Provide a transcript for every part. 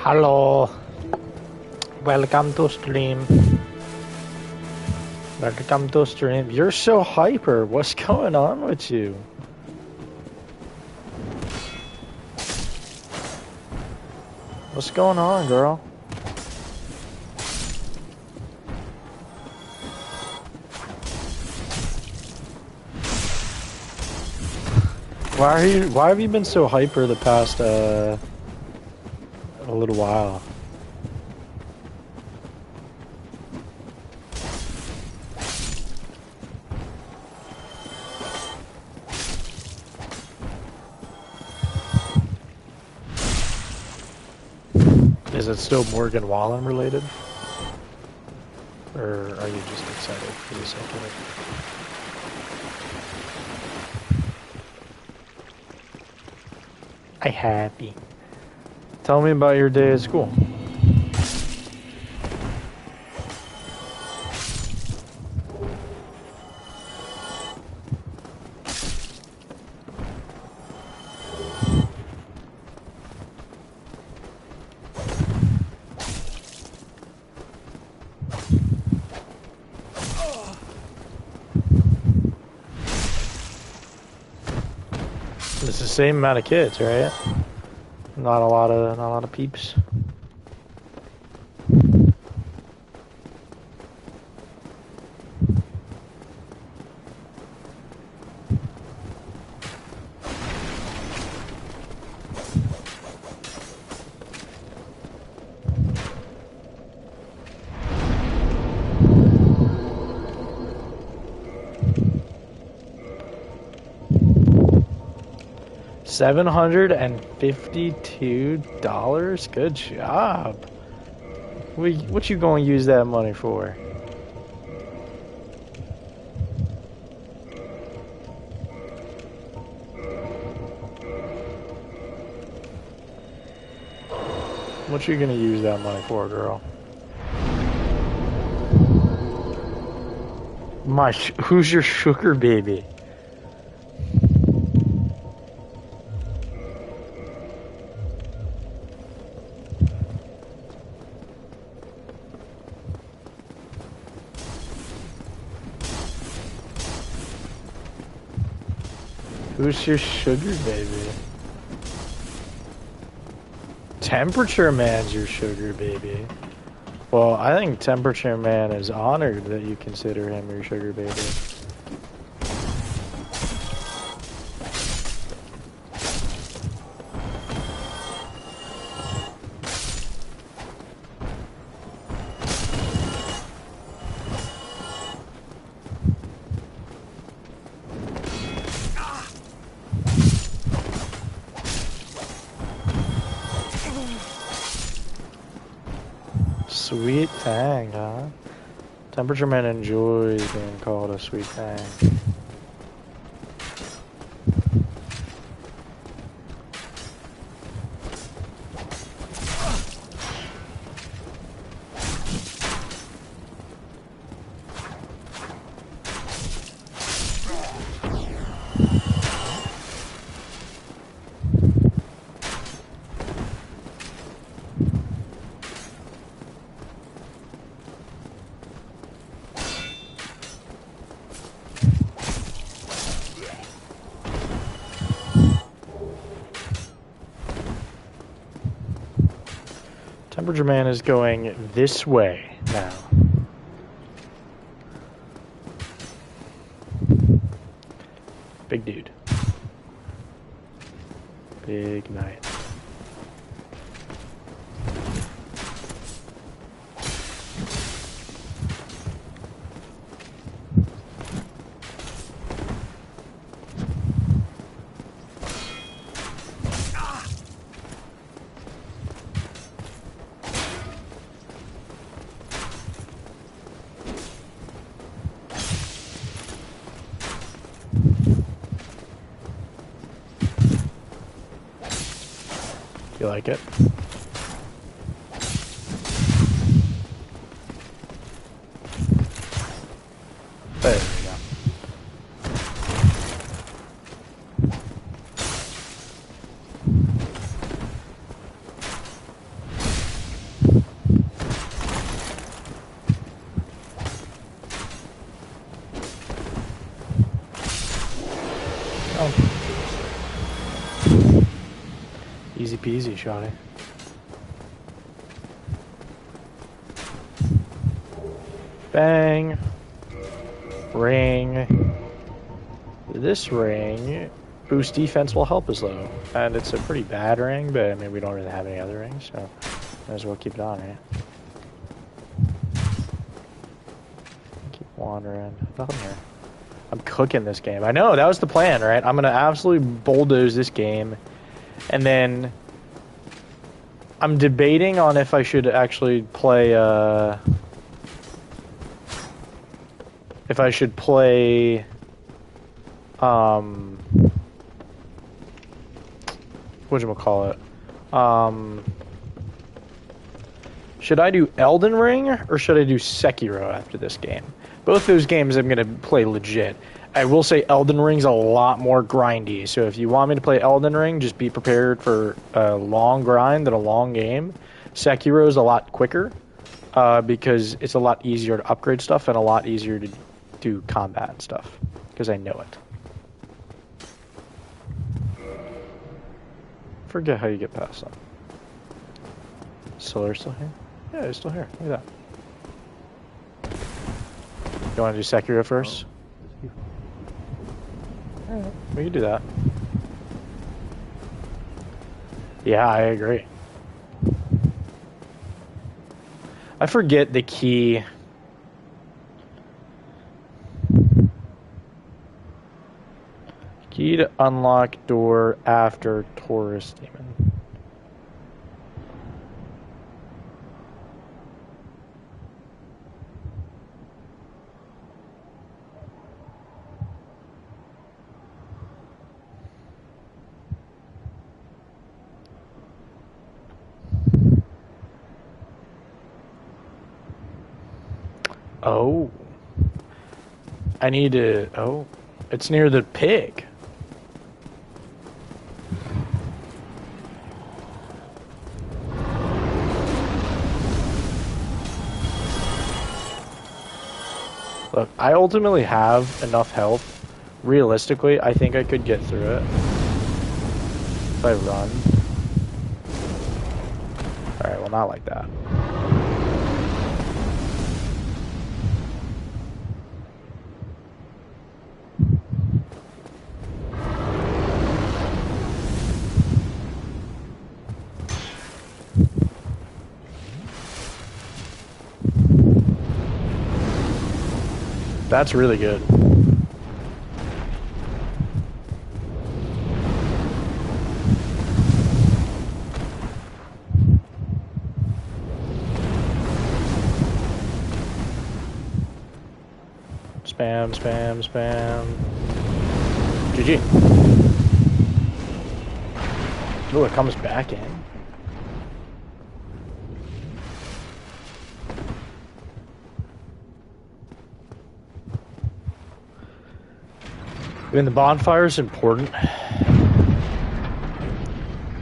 Hello, welcome to stream. Welcome to stream. You're so hyper. What's going on with you? What's going on, girl? Why have you been so hyper the past a little while? Is it still Morgan Wallen related? Or are you just excited for the sake of it? I happy. Tell me about your day at school. It's the same amount of kids, right? Not a lot of peeps. $752. Good job. What you gonna use that money for? What you gonna use that money for, girl? Who's your sugar baby? Who's your sugar baby? Temperature Man's your sugar baby. Well, I think Temperature Man is honored that you consider him your sugar baby. Sweet Tang, huh? Temperature Man enjoys being called a Sweet Tang. Temperature Man is going this way now. Big dude. Big night. You like it? There we go. Oh. Easy peasy, shawty. Bang. Ring. This ring, boost defense will help us though. And it's a pretty bad ring, but I mean we don't really have any other rings, so might as well keep it on, right? Keep wandering. Nothing here. I'm cooking this game. I know, that was the plan, right? I'm gonna absolutely bulldoze this game. And then I'm debating on if I should actually play whatchamacallit? Should I do Elden Ring or should I do Sekiro after this game? Both those games I'm gonna play legit. I will say Elden Ring's a lot more grindy, so if you want me to play Elden Ring, just be prepared for a long grind and a long game. Sekiro is a lot quicker, because it's a lot easier to upgrade stuff and a lot easier to do combat and stuff, because I know it. Forget how you get past them. Solar's still here? Yeah, he's still here. Look at that. You want to do Sekiro first? Alright, we can do that. Yeah, I agree. I forget the key. Key to unlock door after Taurus Demon. Oh. I need to... Oh. It's near the pig. Look, I ultimately have enough health realistically, I think I could get through it if I run. Alright, well, not like that. That's really good. Spam, spam, spam. GG. Oh, it comes back in. I mean, the bonfire is important,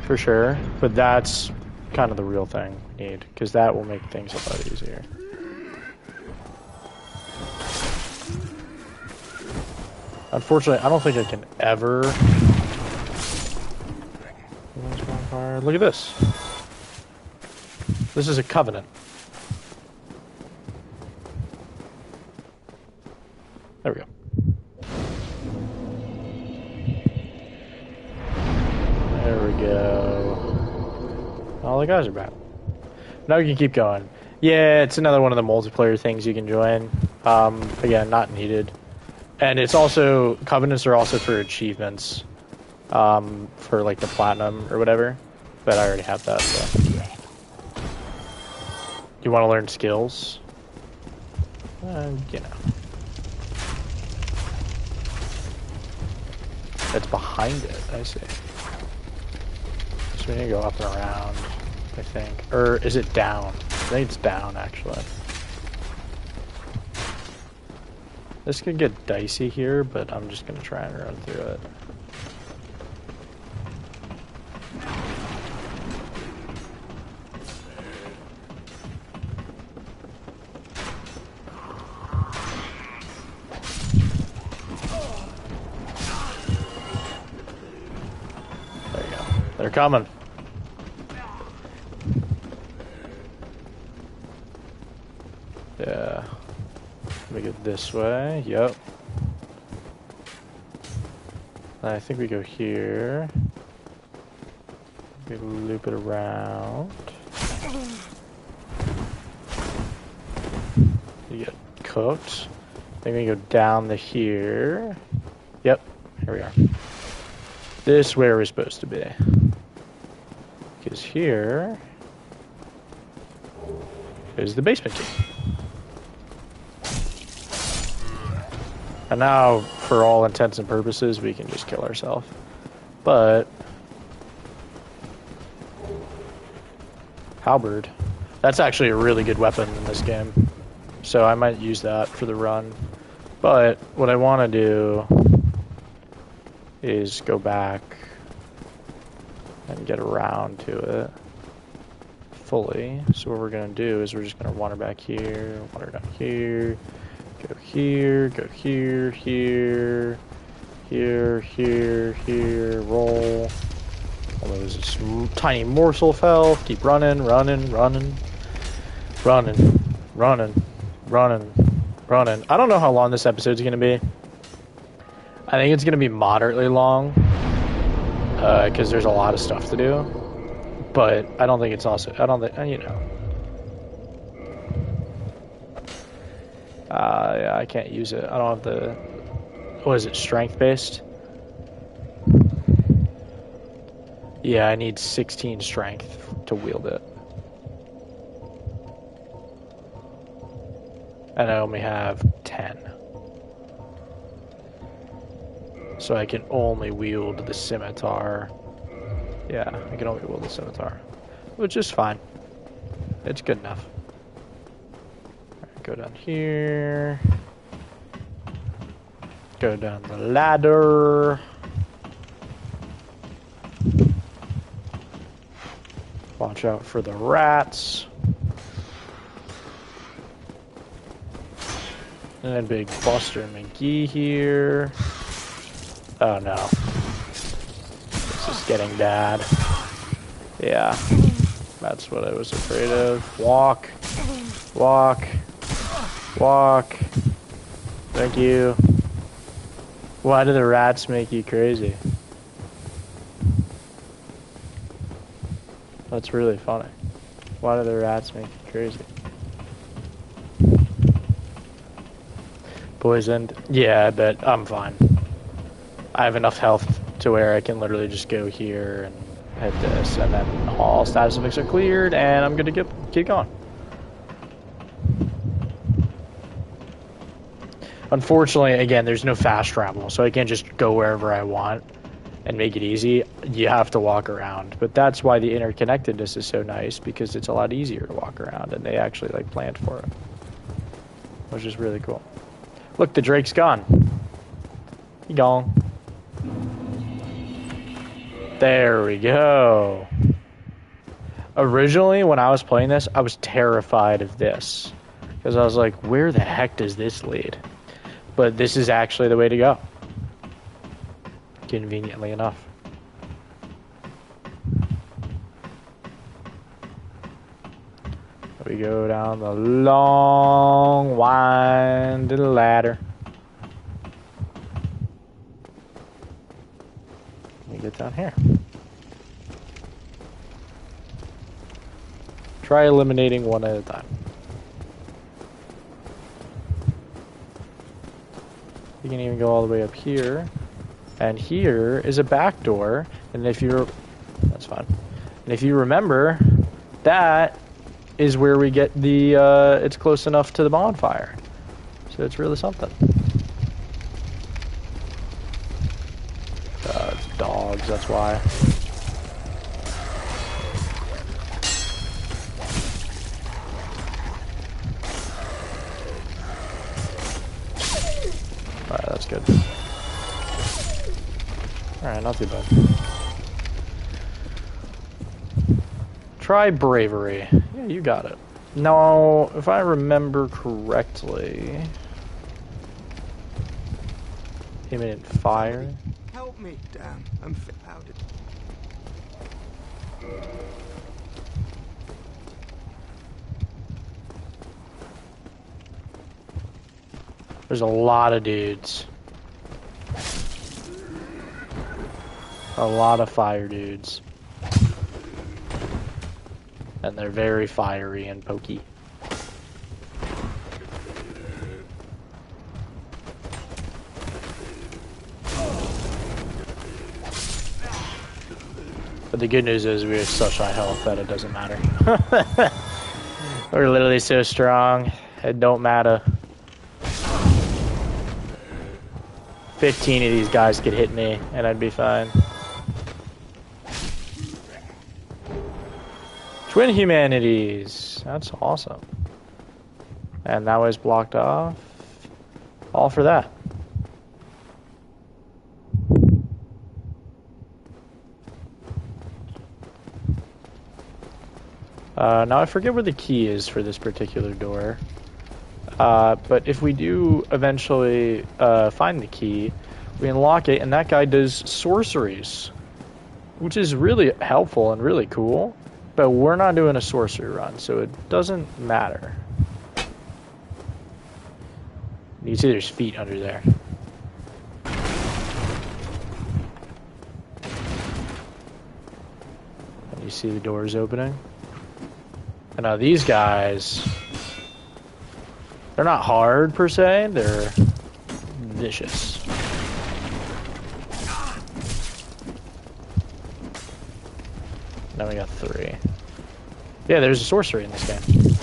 for sure, but that's kind of the real thing we need, because that will make things a lot easier. Unfortunately, I don't think I can ever... Bonfire. Look at this. This is a covenant. There we go. There we go. All the guys are back. Now we can keep going. Yeah, it's another one of the multiplayer things you can join. Again, not needed. And it's also, covenants are also for achievements. For like the platinum or whatever. But I already have that, so. You want to learn skills? You know. It's behind it, I see. So we need to go up and around, I think. Or is it down? I think it's down, actually. This could get dicey here, but I'm just going to try and run through it. There you go. They're coming. Yeah. We get this way. Yep. I think we go here. We loop it around. You get cooked. Then we go down to here. Yep. Here we are. This is where we're supposed to be. Because here is the basement key. And now, for all intents and purposes, we can just kill ourselves. But... halberd. That's actually a really good weapon in this game. So I might use that for the run. But what I want to do is go back and get around to it fully. So what we're going to do is we're just going to wander back here, wander down here, go here, go here, here, here, here, here, roll. Although there's this tiny morsel of health. Keep running, running, running, running, running, running, running. I don't know how long this episode's going to be. I think it's going to be moderately long. Because there's a lot of stuff to do. But I don't think it's also... I don't think... you know. Yeah, I can't use it. I don't have the... What is it? Strength based? Yeah, I need 16 strength to wield it. And I only have 10. So I can only wield the scimitar. Yeah, I can only wield the scimitar. Which is fine. It's good enough. Alright, go down here. Go down the ladder. Watch out for the rats. And then Big Buster McGee here. Oh no. This is getting bad. Yeah. That's what I was afraid of. Walk. Walk. Walk. Thank you. Why do the rats make you crazy? That's really funny. Why do the rats make you crazy? Poisoned? Yeah, I bet. I'm fine. I have enough health to where I can literally just go here and hit this, and then all status effects are cleared, and I'm good to keep going. Unfortunately, again, there's no fast travel, so I can't just go wherever I want and make it easy. You have to walk around, but that's why the interconnectedness is so nice, because it's a lot easier to walk around, and they actually like planned for it, which is really cool. Look, the Drake's gone. He gone. There we go. Originally, when I was playing this, I was terrified of this, because I was like, where the heck does this lead? But this is actually the way to go. Conveniently enough. We go down the long, winding ladder. We get down here. Try eliminating one at a time. You can even go all the way up here. And here is a back door. And if you're... That's fine. And if you remember, that is where we get the... it's close enough to the bonfire. So it's really something. It's dogs, that's why. Alright, that's good. Alright, not too bad. Try bravery. Yeah, you got it. Now, if I remember correctly... Imminent fire. Help me! Damn, I'm out. There's a lot of dudes. A lot of fire dudes. And they're very fiery and pokey. But the good news is we have such high health that it doesn't matter. We're literally so strong, it don't matter. 15 of these guys could hit me, and I'd be fine. Twin humanities. That's awesome. And that was blocked off. All for that. Now I forget where the key is for this particular door. But if we do eventually find the key, we unlock it, and that guy does sorceries, which is really helpful and really cool. But we're not doing a sorcery run, so it doesn't matter. You see there's feet under there. And you see the doors opening. And now these guys, they're not hard per se, they're vicious. Now we got 3. Yeah, there's a sorcery in this game.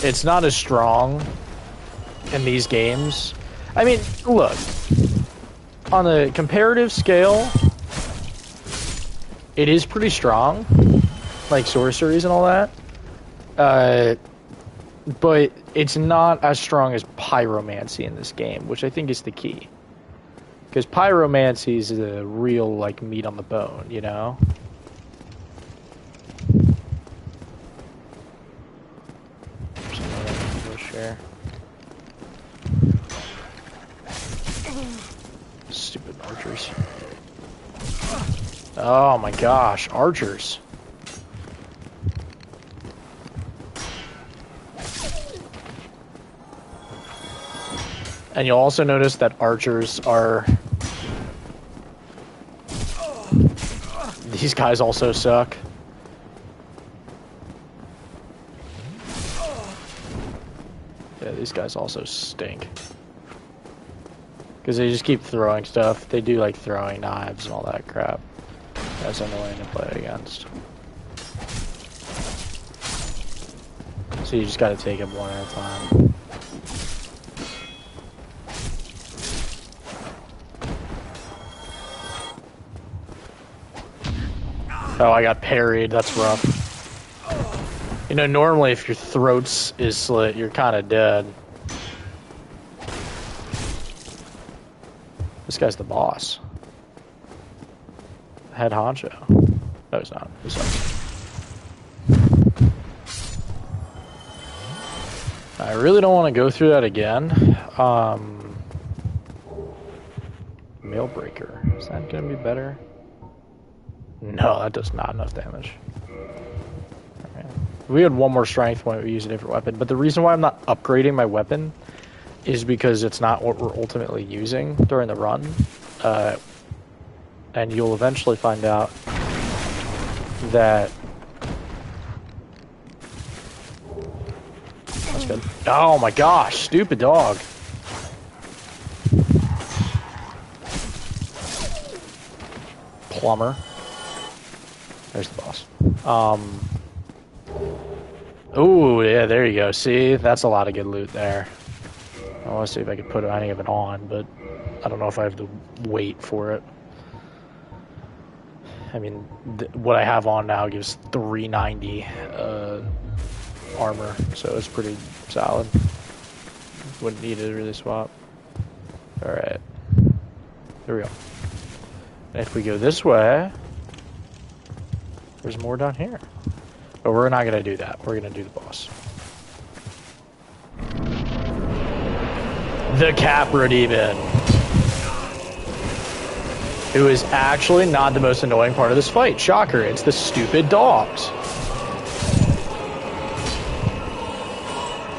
It's not as strong in these games. I mean, look, on the comparative scale, it is pretty strong, like sorceries and all that. But it's not as strong as pyromancy in this game, which I think is the key. Because pyromancy is the real, like, meat on the bone, you know? Sure. snipers. Oh my gosh, archers. And you'll also notice that archers are... These guys also suck. Yeah, these guys also stink. Because they just keep throwing stuff. They do like throwing knives and all that crap. That's annoying to play against. So you just gotta take them one at a time. Oh, I got parried. That's rough. You know, normally if your throat is slit, you're kind of dead. This guy's the boss. Head honcho. No, he's not. He's not. I really don't want to go through that again. Mail breaker. Is that going to be better? No, that does not enough damage. Right. If we had one more strength when we use a different weapon, but the reason why I'm not upgrading my weapon is because it's not what we're ultimately using during the run. And you'll eventually find out that... That's good. Oh my gosh, stupid dog. Plumber. There's the boss. Oh, yeah, there you go. See, that's a lot of good loot there. I want to see if I could put any of it on, but I don't know if I have to wait for it. I mean, what I have on now gives 390 armor, so it's pretty solid. Wouldn't need to really swap. Alright. There we go. And if we go this way, there's more down here. But we're not going to do that. We're going to do the boss. The Capra Demon. Who is actually not the most annoying part of this fight. Shocker, it's the stupid dogs.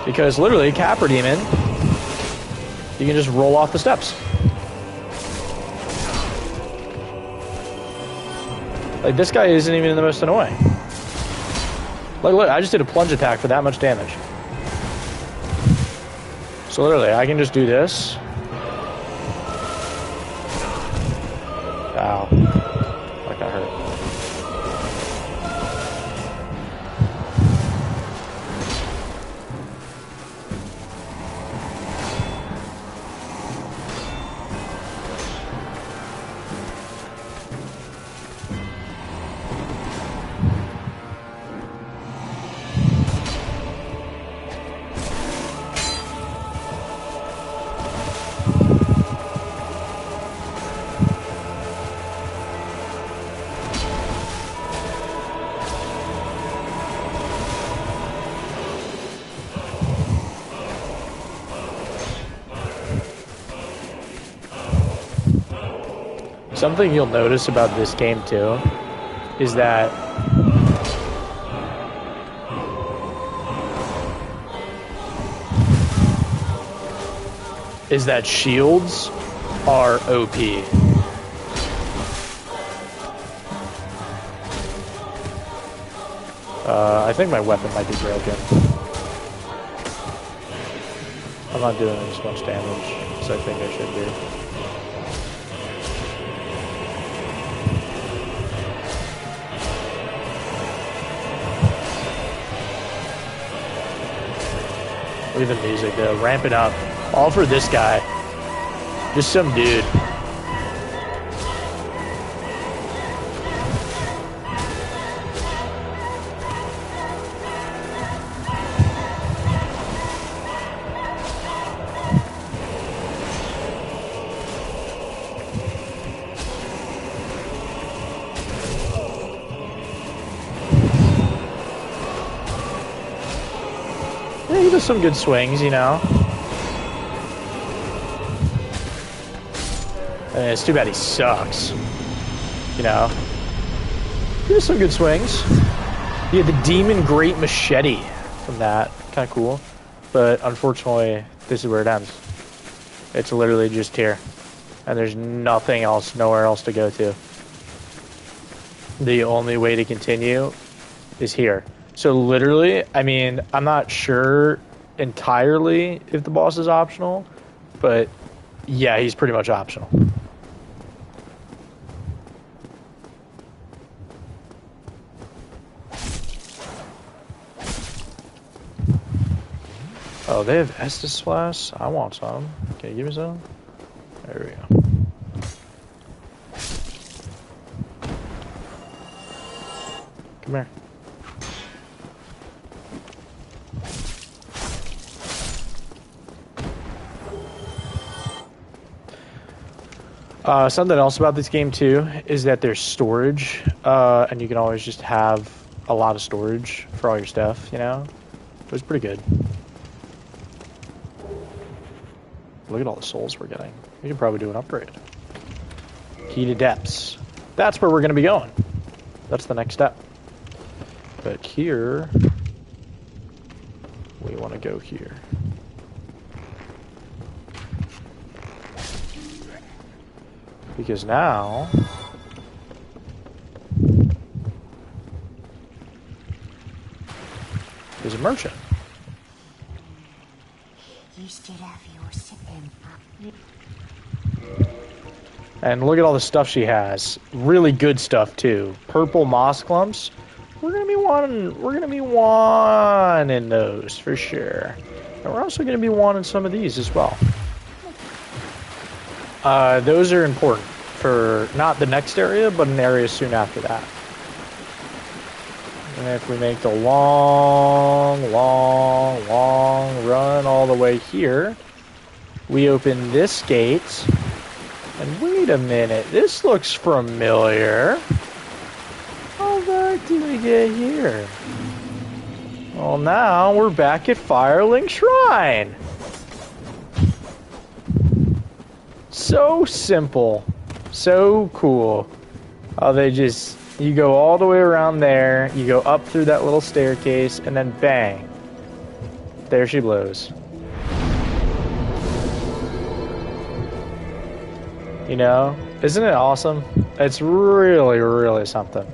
Because literally, Capra Demon, you can just roll off the steps. Like, this guy isn't even the most annoying. Like, look, I just did a plunge attack for that much damage. So literally, I can just do this. Ow. That got hurt. Something you'll notice about this game too is that shields are OP. I think my weapon might be broken. I'm not doing as much damage as I think I should do. Look at the music though, ramp it up. All for this guy. Just some dude. Yeah, he does some good swings, you know. And it's too bad he sucks. You know? He has some good swings. He had the Demon Great Machete from that. Kind of cool. But unfortunately, this is where it ends. It's literally just here. And there's nothing else, nowhere else to go to. The only way to continue is here. So literally, I mean, I'm not sure entirely if the boss is optional, but yeah, he's pretty much optional. Oh, they have Estus Flask? I want some. Can you give me some? There we go. Come here. Something else about this game too is that there's storage, and you can always just have a lot of storage for all your stuff, you know? It was pretty good. Look at all the souls we're getting. We could probably do an upgrade. Key to Depths. That's where we're going to be going. That's the next step. But here, we want to go here. Because now, there's a merchant. You still have your sipping. And look at all the stuff she has. Really good stuff too. Purple moss clumps. We're gonna be wanting those for sure. And we're also gonna be wanting some of these as well. Those are important for not the next area, but an area soon after that. And if we make the long run all the way here, we open this gate. And wait a minute, this looks familiar. How the heck did we get here? Well, now we're back at Firelink Shrine. So simple. So cool. Oh, you go all the way around there, you go up through that little staircase, and then bang. There she blows. You know? Isn't it awesome? It's really, really something.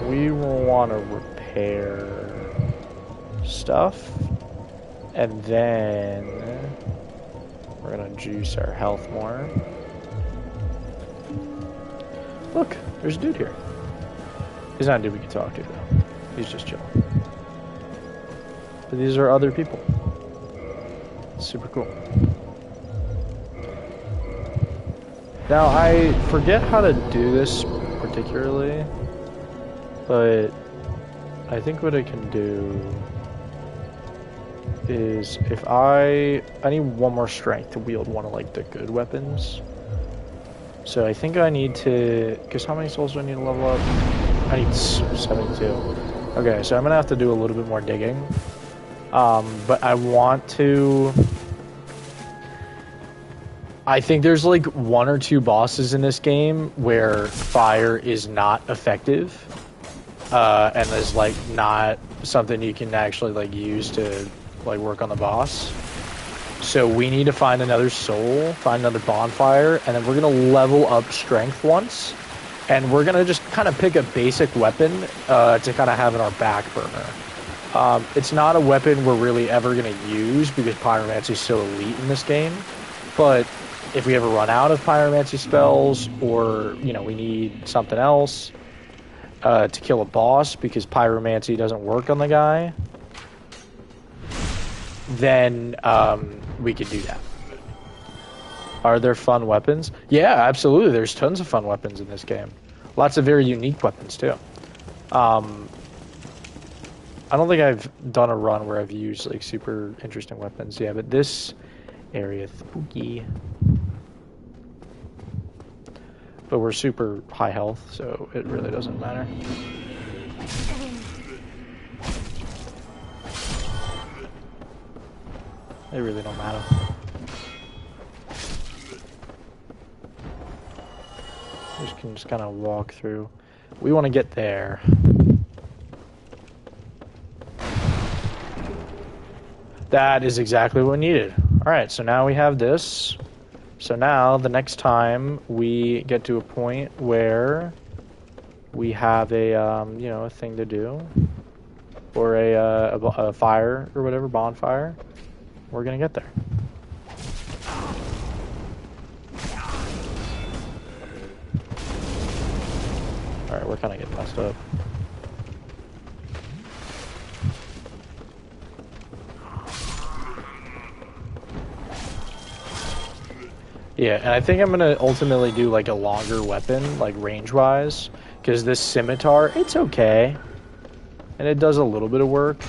We will want to repair stuff, and then we're gonna juice our health more. Look, there's a dude here. He's not a dude we can talk to though. He's just chilling. But these are other people. Super cool. Now I forget how to do this particularly, but I think what I can do is if I need one more strength to wield one of like the good weapons. So I think I need to, because how many souls do I need to level up? I need 72. Okay, so I'm gonna have to do a little bit more digging. But I want to, I think there's like one or two bosses in this game where fire is not effective. And there's like not something you can actually like use to like work on the boss. So we need to find another soul, find another bonfire, and then we're gonna level up strength once, and we're gonna just kind of pick a basic weapon to kind of have in our back burner. It's not a weapon we're really ever gonna use because pyromancy is so elite in this game, but if we ever run out of pyromancy spells, or you know we need something else to kill a boss because pyromancy doesn't work on the guy, then we could do that. Are there fun weapons? Yeah, absolutely. There's tons of fun weapons in this game. Lots of very unique weapons too. I don't think I've done a run where I've used like super interesting weapons. Yeah, but this area spooky. But we're super high health, so it really doesn't matter. They really don't matter. We can just kind of walk through. We want to get there. That is exactly what we needed. Alright, so now we have this. So now, the next time we get to a point where we have a, you know, a thing to do, or a fire or whatever, bonfire, we're gonna get there. Alright, we're kind of getting messed up. Yeah, and I think I'm gonna ultimately do like a longer weapon, like range-wise, because this scimitar, it's okay, and it does a little bit of work,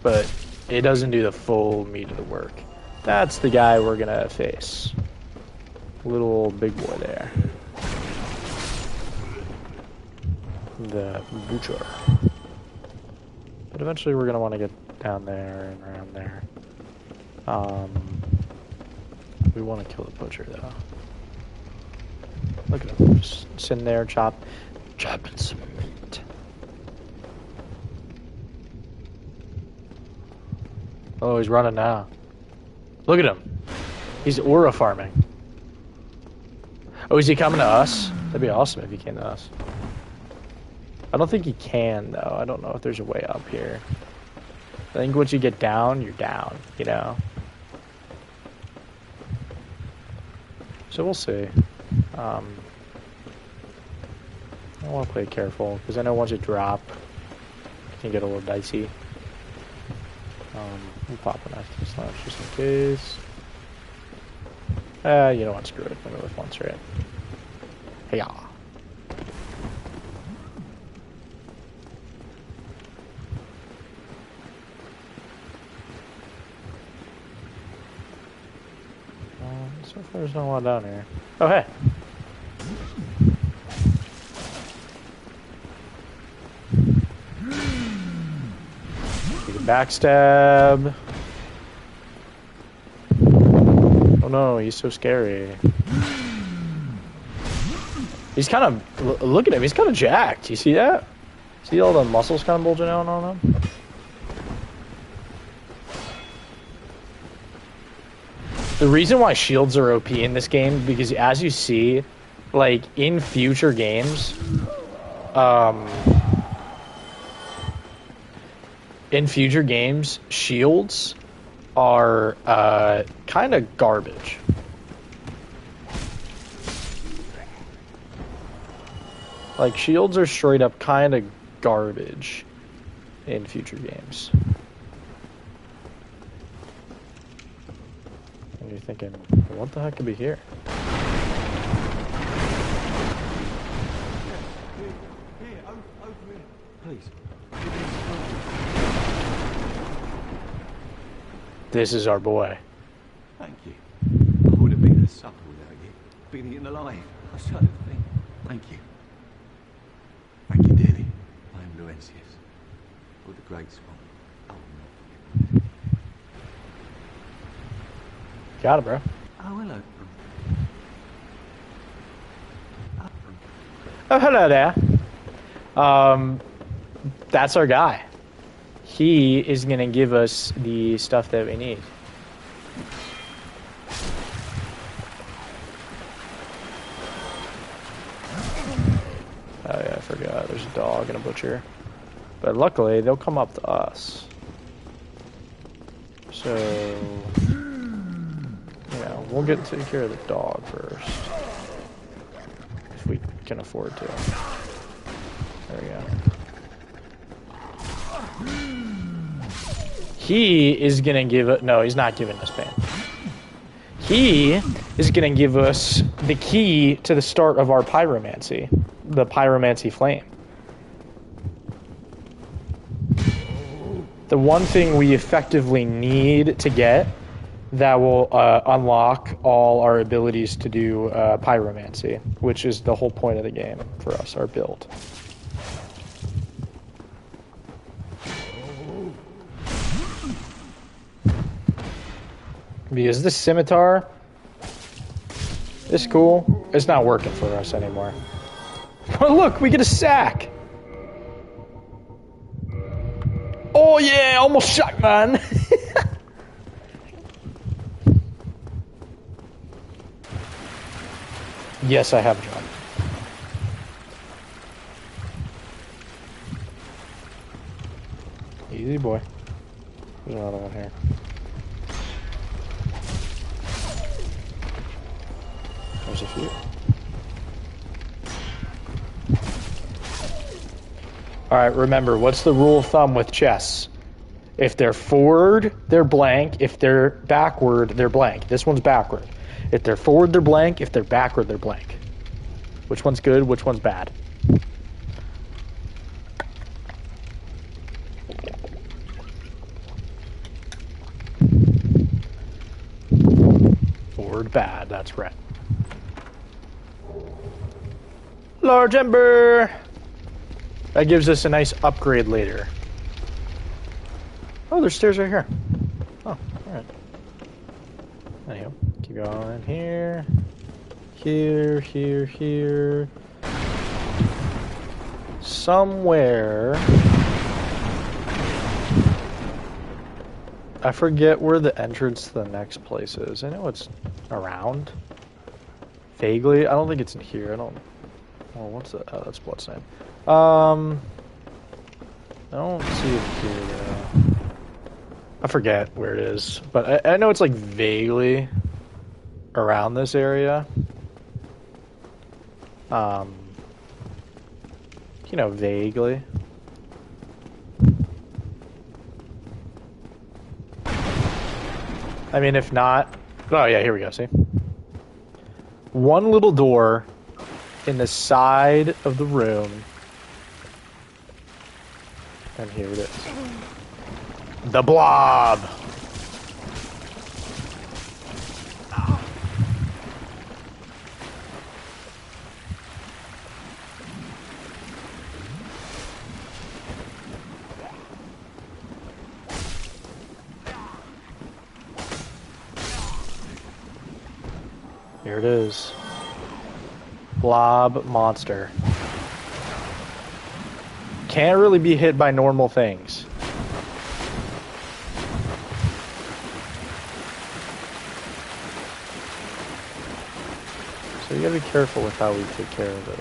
but it doesn't do the full meat of the work. That's the guy we're gonna face. Little big boy there. The butcher. But eventually we're gonna want to get down there and around there. We want to kill the butcher though. Look at him, just sitting there chopping some meat. Oh, he's running now. Look at him. He's aura farming. Oh, is he coming to us? That'd be awesome if he came to us. I don't think he can though. I don't know if there's a way up here. I think once you get down, you're down, you know? So we'll see. I want to play careful, because I know once you drop, it can get a little dicey. We'll pop an active slash just in case. You know what, screw it. Let me lift once, right? Hey-ya. So far there's not a lot down here. Oh, hey. Take a backstab. Oh no, he's so scary. He's kind of, look at him, he's kind of jacked. You see that? See all the muscles kind of bulging out on him? The reason why shields are OP in this game, because as you see, like, in future games, shields are, kind of garbage. Like, shields are straight up kind of garbage in future games. And you're thinking, what the heck could be here? Here, over here. Please. This is our boy. Thank you. I would have been a supper without you. Been eaten alive. I started to think. Thank you. Thank you dearly. I am Laurentius. Of the Great Swan. I will not forget. Got it, bro. Oh, hello. Oh, hello there. That's our guy. He is gonna give us the stuff that we need. Oh yeah, I forgot. There's a dog and a butcher. But luckily, they'll come up to us. So, yeah, we'll take care of the dog first. If we can afford to. There we go. He is gonna give it. No, he's not giving us pain. he is going to give us the key to the start of our pyromancy, the pyromancy flame. The one thing we effectively need to get that will unlock all our abilities to do pyromancy, which is the whole point of the game for us, our build. Because this scimitar is cool. It's not working for us anymore. But look, we get a sack. Oh yeah, almost shot, man. Yes, I have John. Easy boy. There's another one here. There's a few. Alright, remember, what's the rule of thumb with chess? If they're forward, they're blank. If they're backward, they're blank. This one's backward. If they're forward, they're blank. If they're backward, they're blank. Which one's good? Which one's bad? Forward, bad. That's right. Large Ember! That gives us a nice upgrade later. Oh, there's stairs right here. Oh, alright. Anyhow, keep going here. Here, here, here. Somewhere. I forget where the entrance to the next place is. I know it's around. Vaguely. I don't think it's in here. I don't... Oh, what's that? Oh, that's Bloodstained. I don't see it here, though. I forget where it is. But I know it's, like, vaguely around this area. You know, vaguely. I mean, if not... Oh, yeah, here we go, see? One little door in the side of the room. And here it is. The Blob! Here it is. Blob monster. Can't really be hit by normal things. So you gotta be careful with how we take care of it.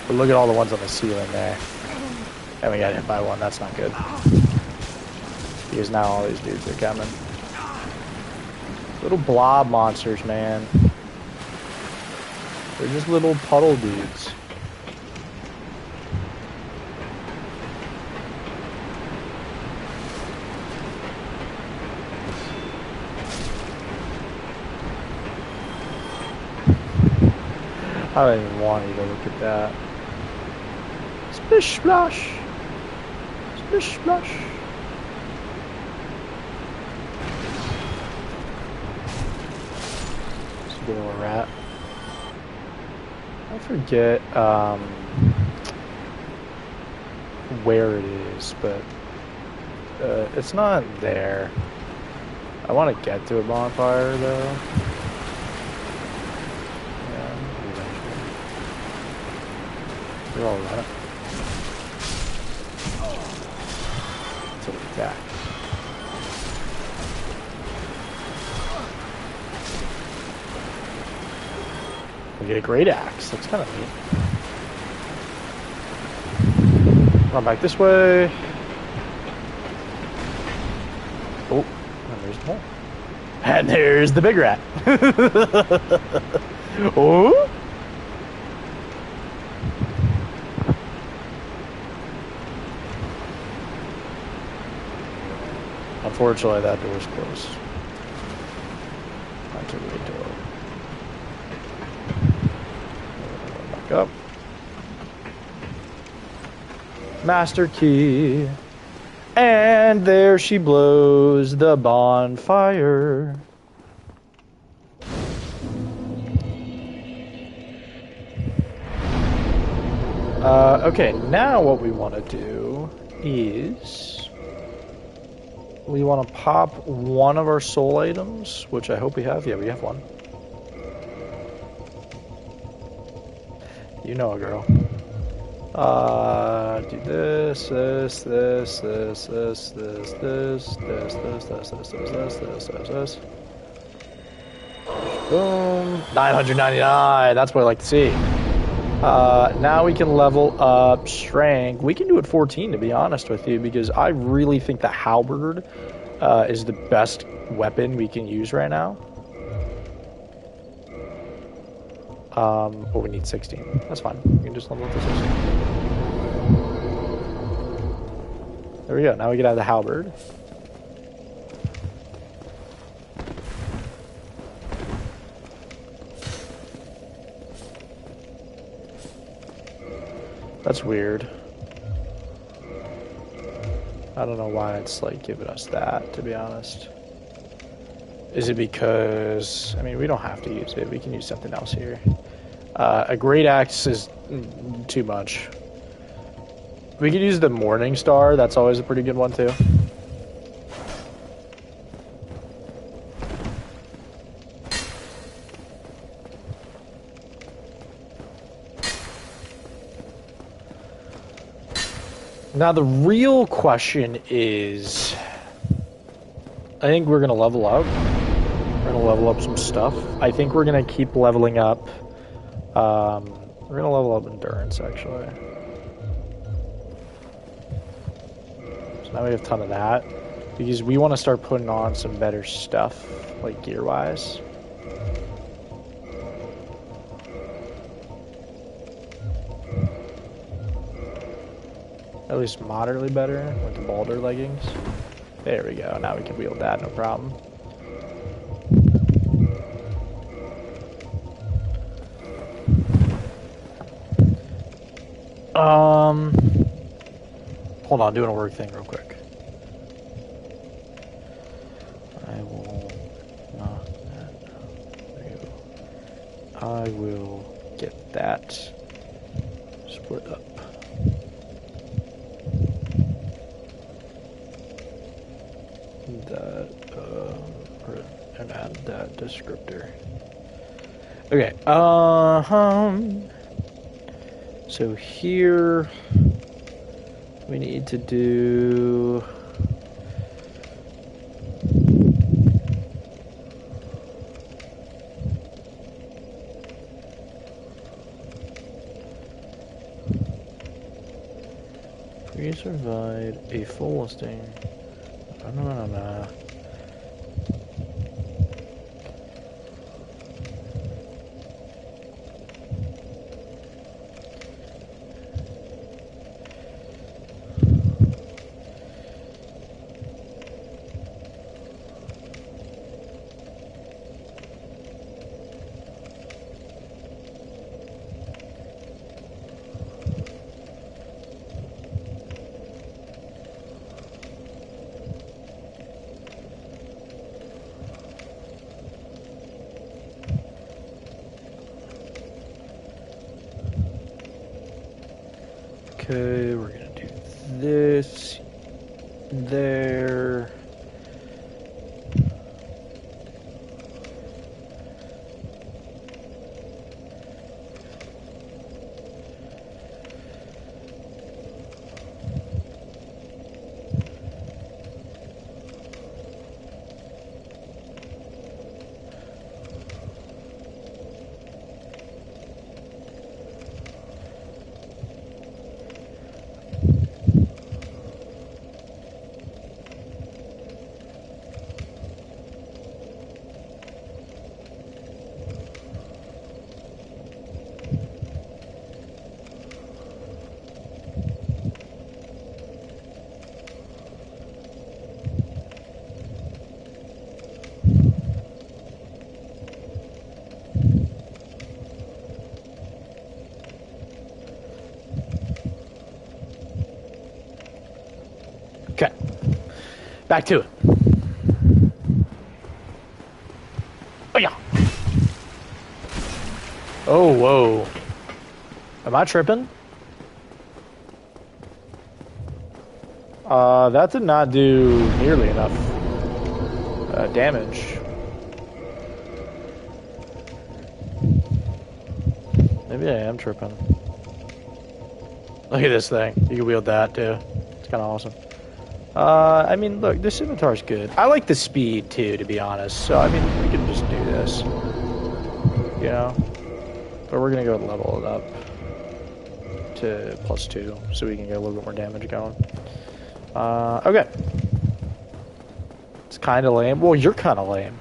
But look at all the ones on the ceiling there. And we got hit by one, that's not good. Because now all these dudes are coming. Little blob monsters, man. They're just little puddle dudes. I don't even want you to look at that. Splish splash. Splish splash. Let's get a little rat. I forget where it is, but it's not there. I want to get to a bonfire though. They're all right. Let's attack. We get a great axe. That's kind of neat. Run back this way. Oh, and there's the hole. And there's the big rat. Oh. Unfortunately, that door's closed. Articulator. Back up. Master key. And there she blows the bonfire. Okay, now what we want to do is we want to pop one of our soul items, which I hope we have. Yeah, we have one. You know it, girl. Do this, this, this, this, this, this, this, this, this, this, this, this, this, this, this. Boom. 999. That's what I like to see. Now we can level up strength. We can do it 14, to be honest with you, because I really think the halberd is the best weapon we can use right now. But we need 16. That's fine. We can just level up to 16. There we go. Now we can have the halberd. That's weird. I don't know why it's like giving us that, to be honest. Is it because, I mean, we don't have to use it. We can use something else here. A great axe is too much. We could use the Morning Star. That's always a pretty good one, too. Now, the real question is, I think we're going to level up. We're going to level up some stuff. I think we're going to keep leveling up. We're going to level up endurance, actually. So now we have a ton of that. Because we want to start putting on some better stuff, like gear-wise. At least moderately better, like the Balder leggings. There we go. Now we can wield that, no problem. Hold on, doing a work thing real quick. I will knock that out. I will get that split up. That, and add that descriptor. Okay, so here we need to do please provide a full listing. No. Okay, we're gonna do this there. Back to it. Oh, yeah. Oh, whoa. Am I tripping? That did not do nearly enough damage. Maybe I am tripping. Look at this thing. You can wield that too. It's kind of awesome. I mean, look, this scimitar's good. I like the speed too, to be honest. So, I mean, we can just do this. You know? But we're gonna go level it up to +2 so we can get a little bit more damage going. Okay. It's kind of lame. Well, you're kind of lame.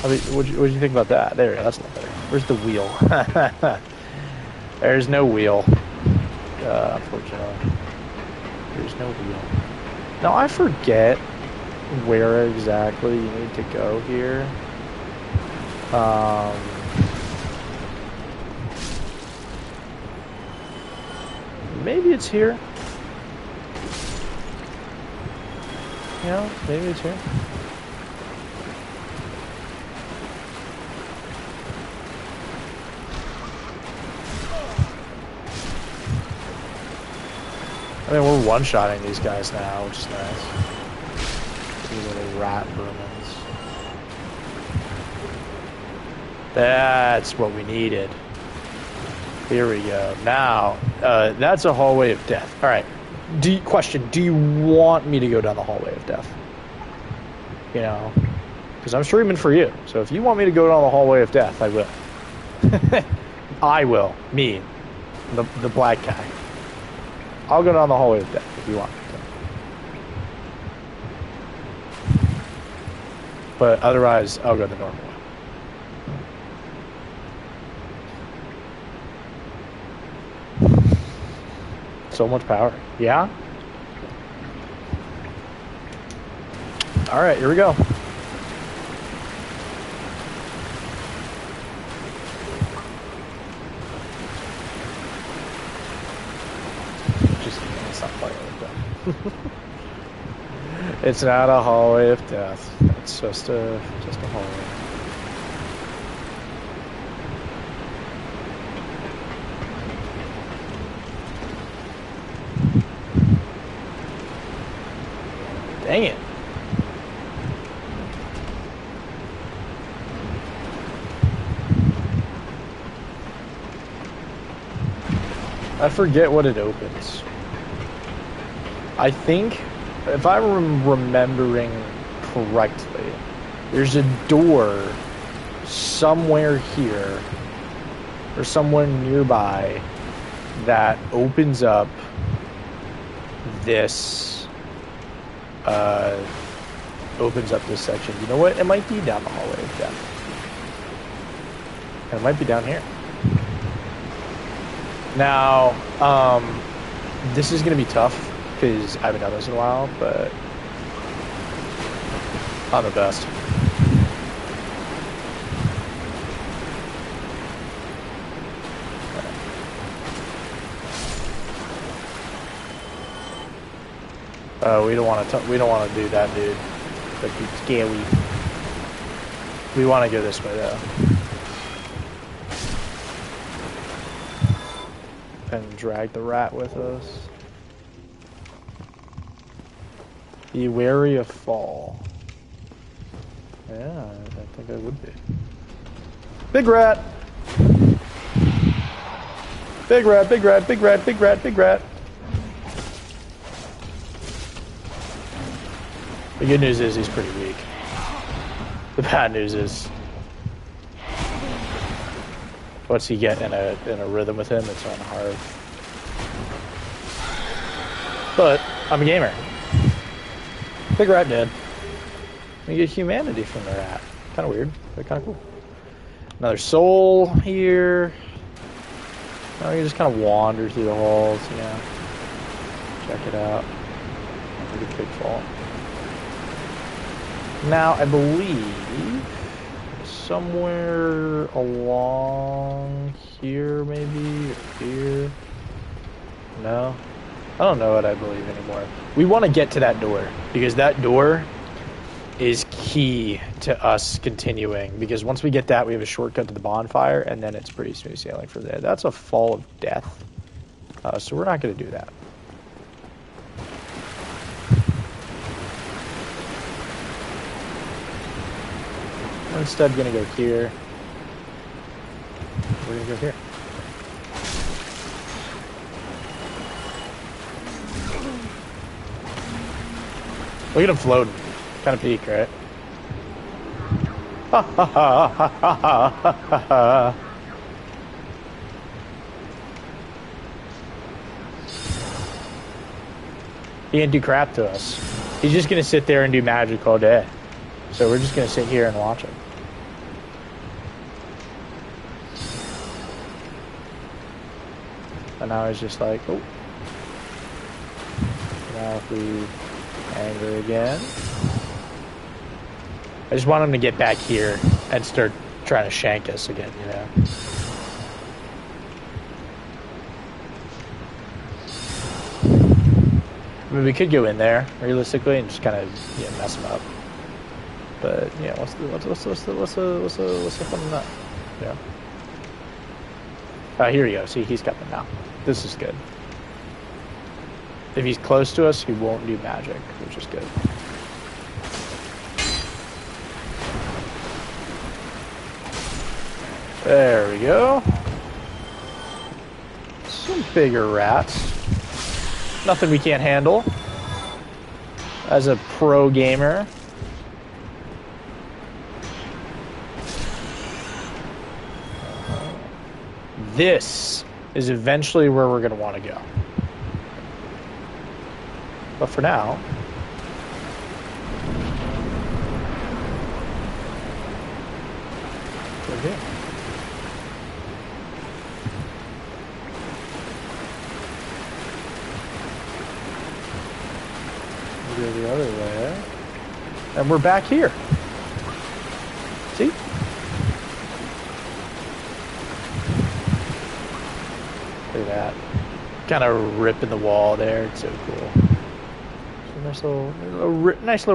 I mean, what'd you think about that? There, that's not better. Where's the wheel? There's no wheel. Unfortunately. There's no wheel. Now, I forget where exactly you need to go here. Maybe it's here. You know, maybe it's here. I mean, we're one-shotting these guys now, which is nice. These little rat vermins. That's what we needed. Here we go. Now, that's a hallway of death. All right. Question, do you want me to go down the hallway of death? You know, because I'm streaming for you. So if you want me to go down the hallway of death, I will. I will. Me. The black guy. I'll go down the hallway of death if you want me to. But otherwise, I'll go the normal way. So much power. Yeah? Alright, here we go. Just, it's not quite like that. It's not a hallway of death. It's just a hallway. Dang it. I forget what it opens. I think, if I'm remembering correctly, there's a door somewhere here, or somewhere nearby, that opens up this section. You know what? It might be down the hallway of death. And it might be down here. Now, this is going to be tough because I haven't done this in a while, but I'm the best. We don't want to do that, dude. That'd be scary. We want to go this way, though. And drag the rat with us. Be wary of fall. Yeah, I think I would be. Big rat! Big rat, big rat, big rat, big rat, big rat. The good news is he's pretty weak. The bad news is, once you get in a rhythm with him, it's on hard. But I'm a gamer. Big rat dead. You get humanity from the rat. Kind of weird, but kind of cool. Another soul here. Now you just kind of wander through the halls, yeah. Check it out. Pretty big fall. Now, I believe somewhere along here, maybe, or here. No? I don't know what I believe anymore. We want to get to that door because that door is key to us continuing. Because once we get that, we have a shortcut to the bonfire, and then it's pretty smooth sailing from there. That's a fall of death, so we're not going to do that. We're instead going to go here. We're going to go here. Look at him floating. Kind of peak, right? Ha ha ha ha ha ha ha ha. He didn't do crap to us. He's just gonna sit there and do magic all day. So we're just gonna sit here and watch him. And now he's just like, oh. Now if we anger again. I just want him to get back here and start trying to shank us again, you know. I mean, we could go in there realistically and just kind of mess him up. But yeah, what's the fun in that? Yeah. Here we go. See, he's got them now. This is good. If he's close to us, he won't do magic, which is good. There we go. Some bigger rats. Nothing we can't handle. As a pro gamer. This is eventually where we're going to want to go. But for now, we're here. We go the other way, and we're back here. See? Look at that. Kind of ripping the wall there. It's so cool. Nice little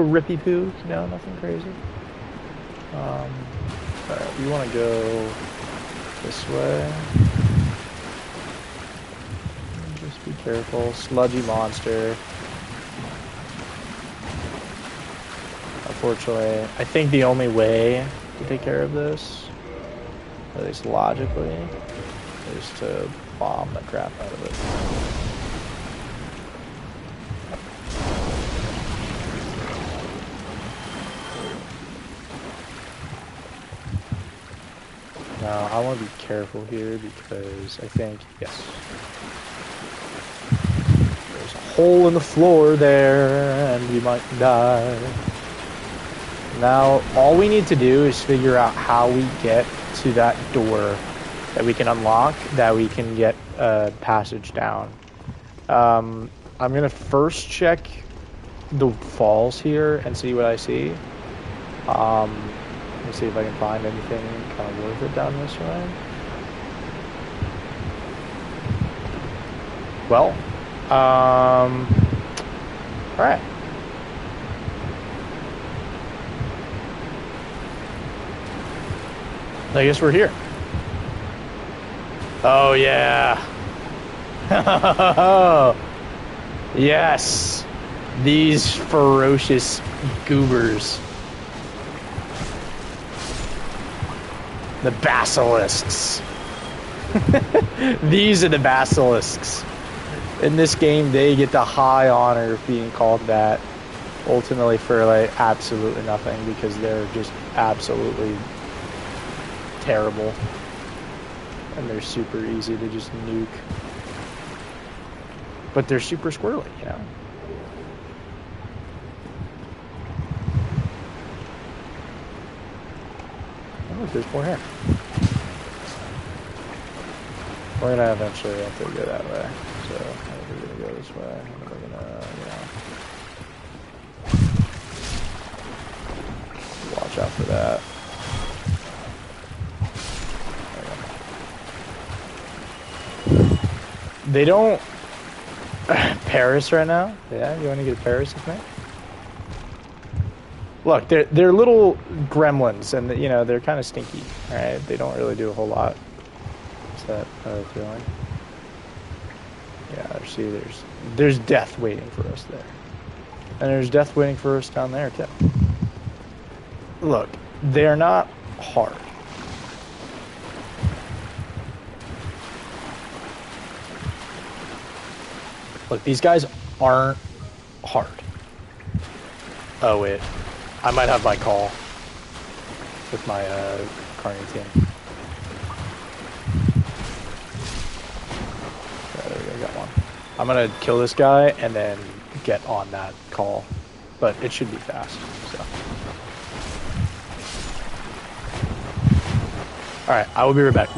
rippy poo, you know, nothing crazy. Alright, we want to go this way. Just be careful. Sludgy monster. Unfortunately, I think the only way to take care of this, at least logically, is to bomb the crap out of it. Now, I want to be careful here because I think, yes, there's a hole in the floor there and we might die. Now, all we need to do is figure out how we get to that door that we can unlock, that we can get a passage down. I'm going to first check the falls here and see what I see. Let me see if I can find anything kind of worth it down this way. Well, alright. I guess we're here. Oh, yeah. Yes. These ferocious goobers. The basilisks. These are the basilisks. In this game, they get the high honor of being called that. Ultimately for like absolutely nothing because they're just absolutely terrible. And they're super easy to just nuke. But they're super squirrely, you know? Oh, there's more here. We're gonna eventually have to go that way. So, we're gonna go this way. And we're gonna, watch out for that. They don't Paris right now? Yeah, you want to get to Paris with me? Look, they're little gremlins, and you know they're kind of stinky. All right, they don't really do a whole lot. Is that another feeling? Yeah, see, there's death waiting for us there, and there's death waiting for us down there too. Look, they're not hard. Look, these guys aren't hard. Oh wait, I might have my call with my Carney team. There we go, got one. I'm gonna kill this guy and then get on that call, but it should be fast. So, all right, I will be right back.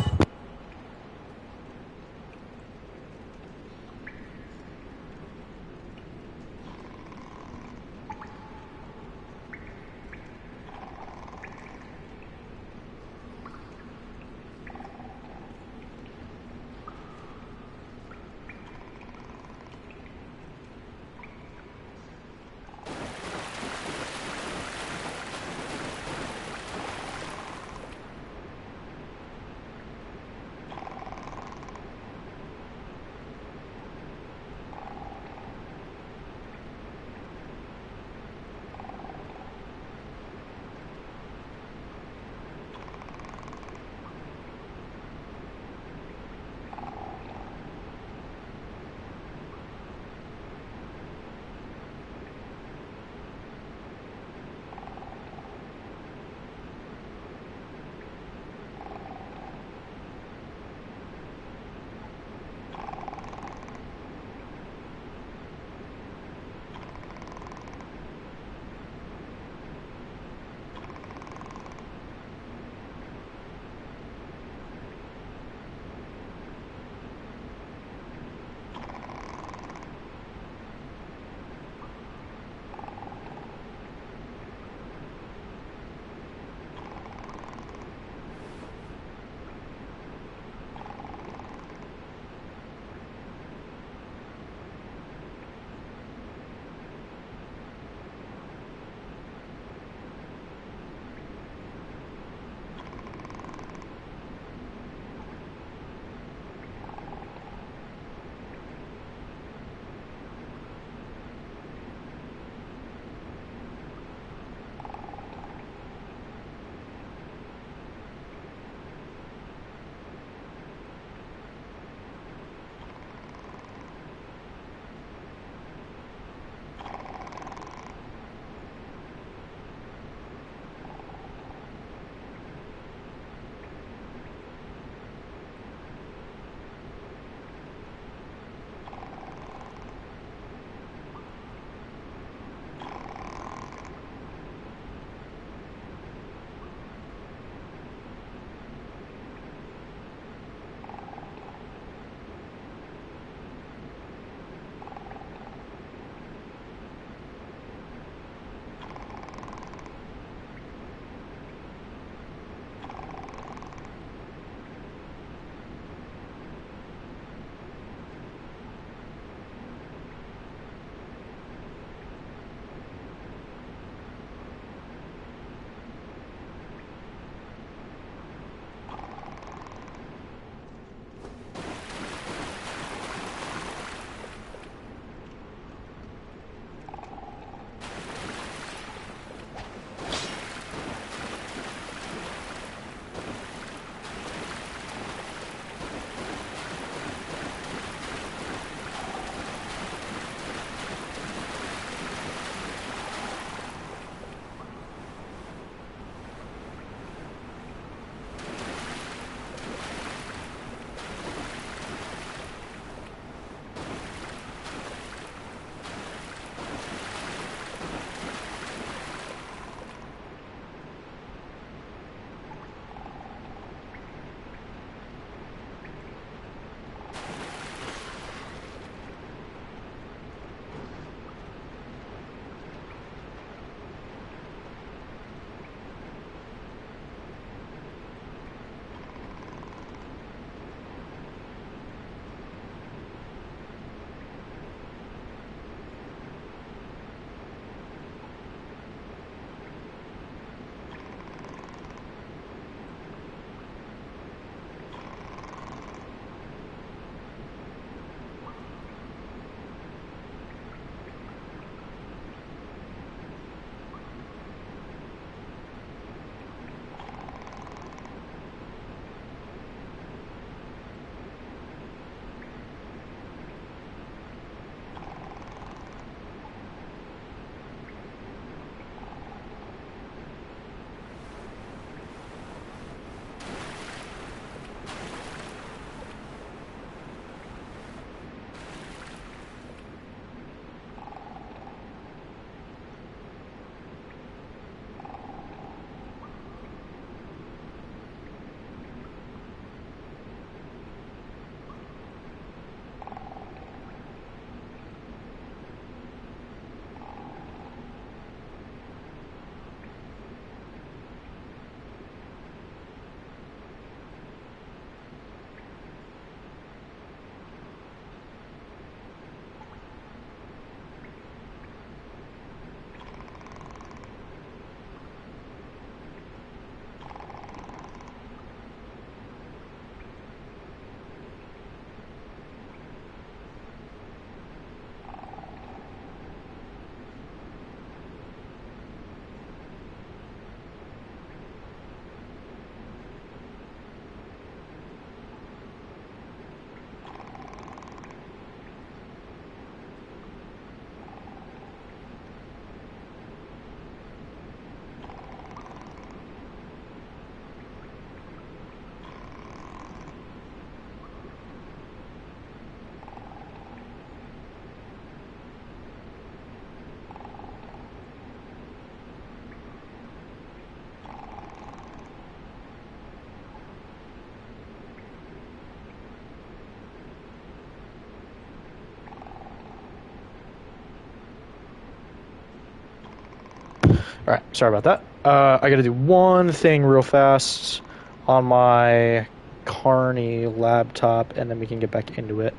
All right, sorry about that. I got to do one thing real fast on my Carney laptop, and then we can get back into it.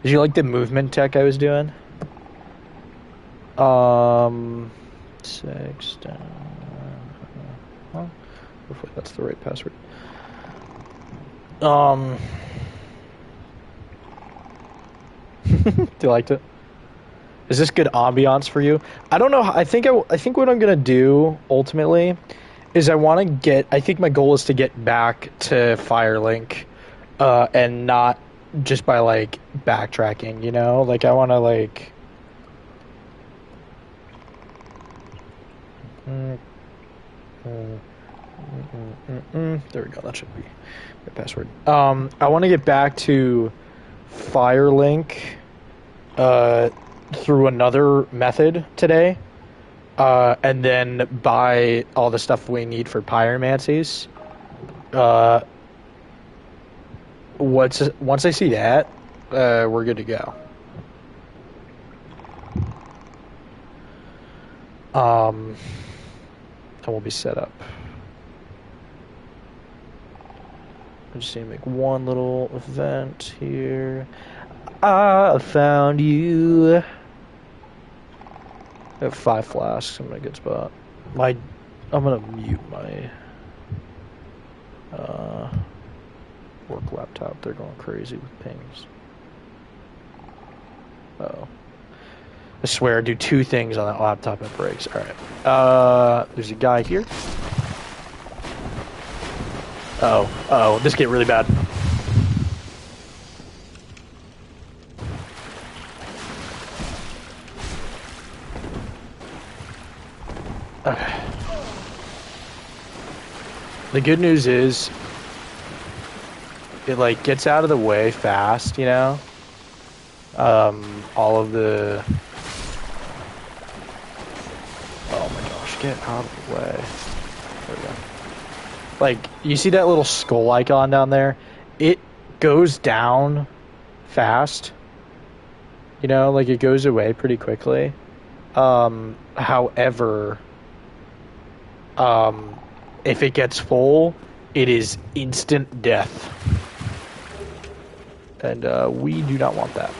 Did you like the movement tech I was doing? 6 down. Huh? Hopefully that's the right password. Do you like it? Is this good ambiance for you? I don't know. I think what I'm gonna do ultimately is I think my goal is to get back to Firelink, and not just by like backtracking. You know, like I want to like. There we go. That should be my password. I want to get back to Firelink through another method today, and then buy all the stuff we need for pyromancies. Once I see that, we're good to go. And we'll be set up. I just need to make one little event here. I found you. I have 5 flasks. I'm in a good spot. I'm gonna mute my work laptop. They're going crazy with pings. Oh. I swear, I do 2 things on that laptop and it breaks. Alright. There's a guy here. Oh, this get really bad. Okay. The good news is, it like gets out of the way fast, you know? All of the... Oh my gosh, get out of the way. There we go. Like, you see that little skull icon down there? It goes down fast. You know, like it goes away pretty quickly. However, if it gets full, it is instant death. And we do not want that,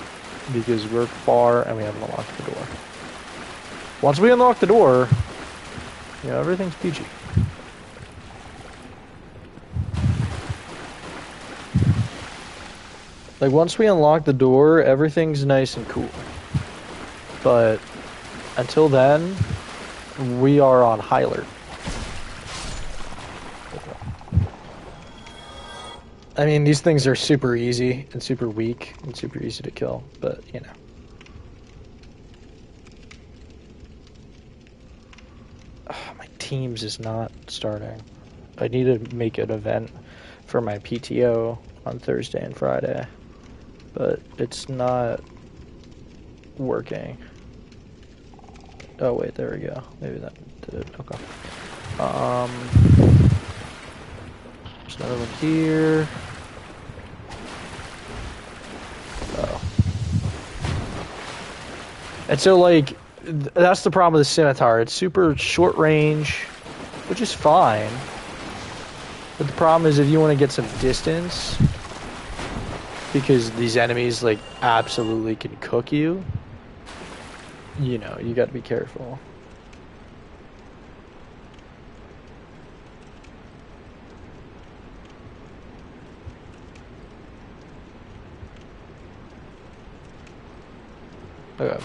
because we're far and we haven't unlocked the door. Once we unlock the door, you know, everything's PG. Like, once we unlock the door, everything's nice and cool. But until then, we are on high alert. I mean, these things are super easy and super weak and super easy to kill, but, you know. My Teams is not starting. I need to make an event for my PTO on Thursday and Friday, but it's not working. Oh wait, there we go. Maybe that did it. Okay. There's another one here. Oh. And so, like, that's the problem with the scimitar. It's super short range, which is fine. But the problem is if you want to get some distance, because these enemies, like, absolutely can cook you, you know, you got to be careful. Okay.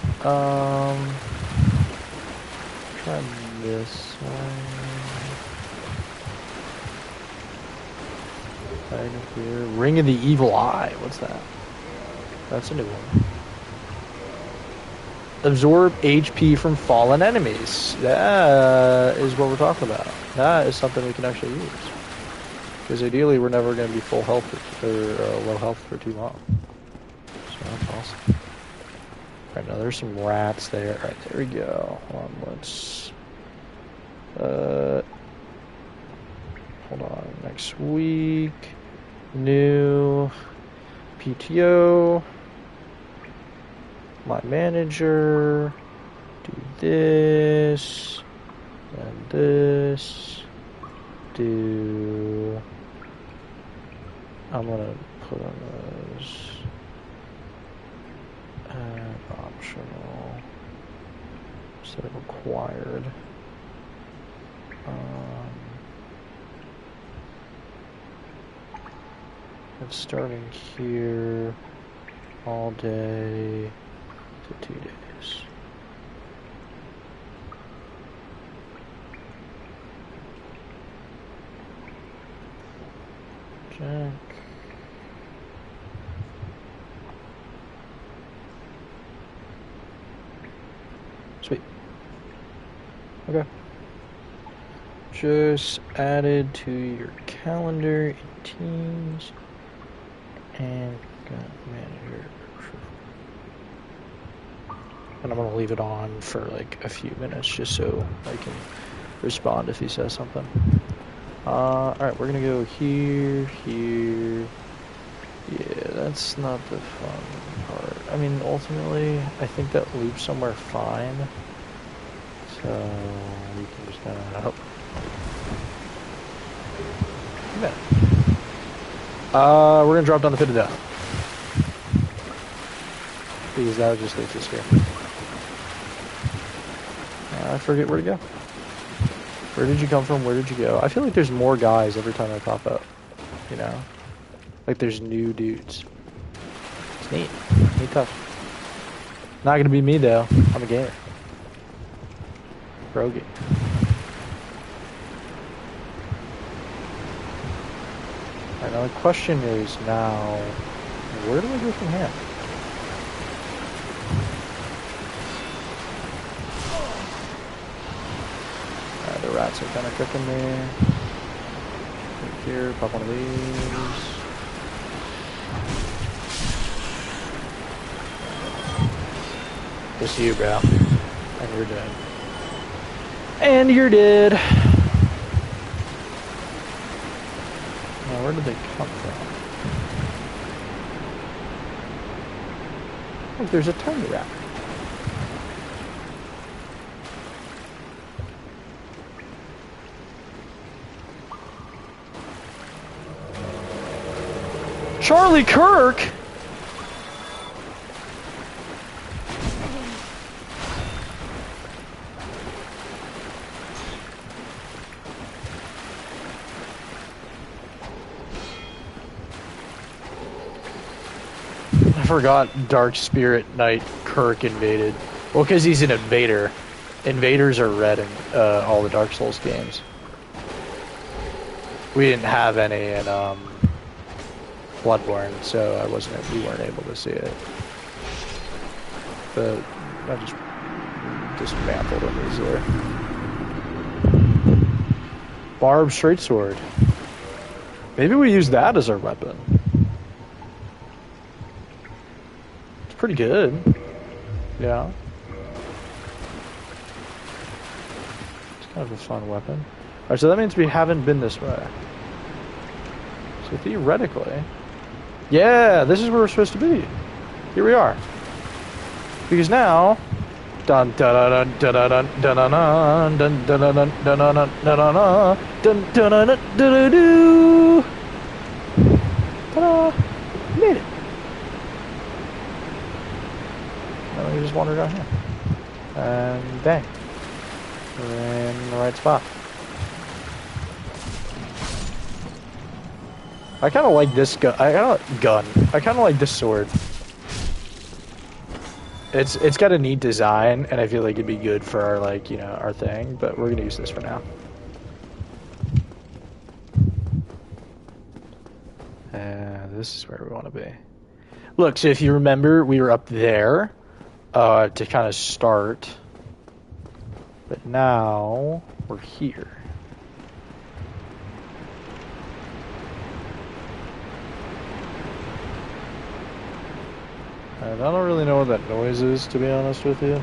Try this one. Right here. Ring of the Evil Eye. What's that? That's a new one. Absorb HP from fallen enemies. That is what we're talking about. That is something we can actually use. Because ideally, we're never going to be full health or low health for too long. So that's awesome. Alright, now there's some rats there. Alright, there we go. Hold on, let's... hold on. Next week. New PTO. My manager. Do this. And this. Do. I'm gonna put on those. Optional. Instead of required. It's starting here all day to 2 days. Check. Sweet. Okay. Just added to your calendar in Teams and got manager. And I'm gonna leave it on for like a few minutes just so I can respond if he says something. Alright, we're gonna go here, here. Yeah, that's not the fun part. I mean, ultimately, I think that loops somewhere fine. So, we can just kind of... Oh. We're gonna drop down the pit of death. Because that would just leave us here. I forget where to go. Where did you come from? Where did you go? I feel like there's more guys every time I pop up. You know? Like there's new dudes. It's neat. Neat stuff. Not gonna be me though. I'm a gamer. Brogy. Alright, now the question is now, where do I go from here? The rats are kind of cooking me. Right here, pop one of these. Just you, bro. And you're dead. And you're dead. Now, where did they come from? Look, there's a tiny rat. Charlie Kirk? I forgot Dark Spirit Knight Kirk invaded. Well, because he's an invader. Invaders are red in all the Dark Souls games. We didn't have any in Bloodborne, so we weren't able to see it. But I just dismantled him easily. Barbed straight sword. Maybe we use that as our weapon. It's pretty good. Yeah. It's kind of a fun weapon. Alright, so that means we haven't been this way. So theoretically... Yeah, this is where we're supposed to be. Here we are. Because now, dun dun dun dun dun dun dun dun dun dun dun dun dun dun dun dun dun dun dun. Ta-da! Made it. Now we just wander down here, and bang, we're in the right spot. I kind of like this gun. I kind of like this sword. It's got a neat design, and I feel like it'd be good for our our thing. But we're gonna use this for now. This is where we want to be. Look, so if you remember, we were up there to kind of start, but now we're here. And I don't really know what that noise is, to be honest with you.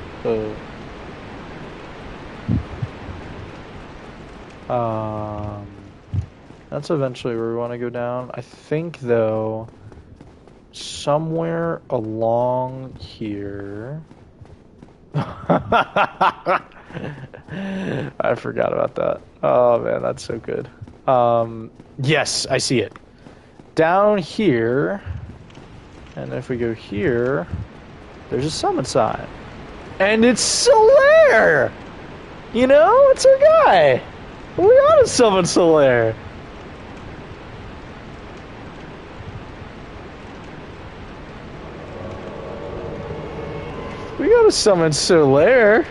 That's eventually where we want to go down. I think, though, somewhere along here... I forgot about that. Oh man, that's so good. Yes, I see it. Down here, and if we go here, there's a summon sign. And it's Solaire! You know, it's our guy! We ought to summon Solaire! We gotta summon Solaire!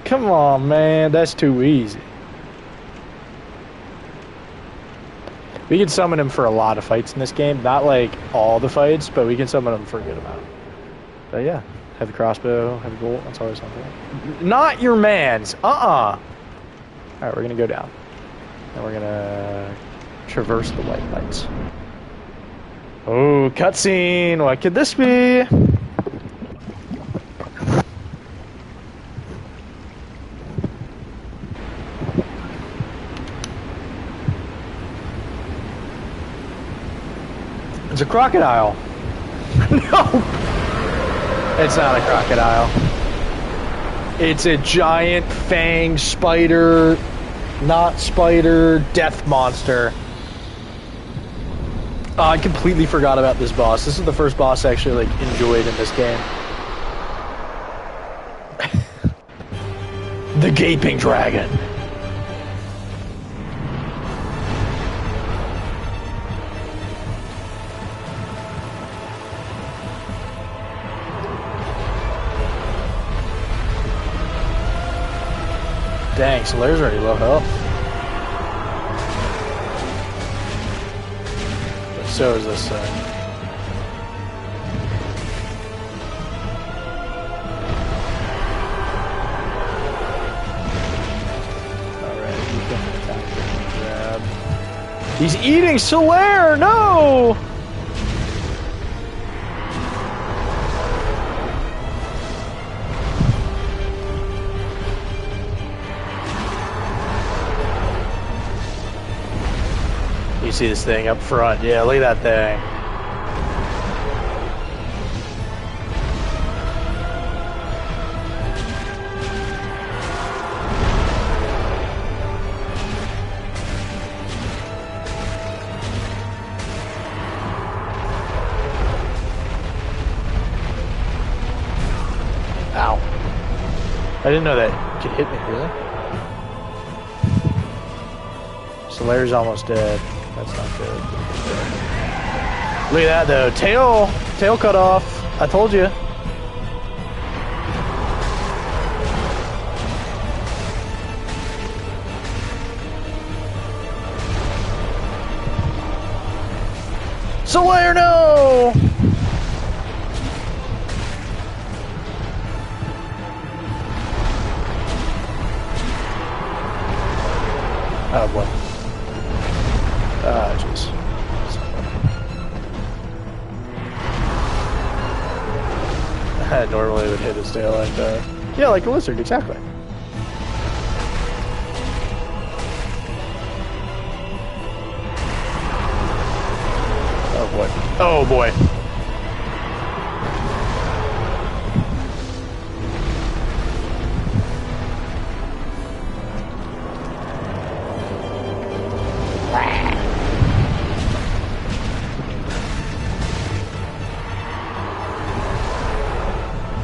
Come on, man, that's too easy. We can summon him for a lot of fights in this game. Not like all the fights, but we can summon him for a good amount. But yeah, heavy crossbow, heavy bolt, that's always something. Not your man's! Alright, we're gonna go down. And we're gonna traverse the white lights. Oh, cutscene! What could this be? It's a crocodile. No! It's not a crocodile. It's a giant fang spider, not spider, death monster. I completely forgot about this boss. This is the first boss I actually like enjoyed in this game. The Gaping Dragon. Dang, Solaire's already low health. But so is this thing. Alright, he's gonna attack and grab. He's eating Solaire! No! You see this thing up front? Yeah, look at that thing. Ow. I didn't know that could hit me, really. Solaire's almost dead. That's not good. Look at that though. Tail cut off. I told you. Solaire, no! Oh boy. Ah, jeez. Normally would hit his tail like that. Yeah, like a lizard, exactly. Oh boy. Oh boy.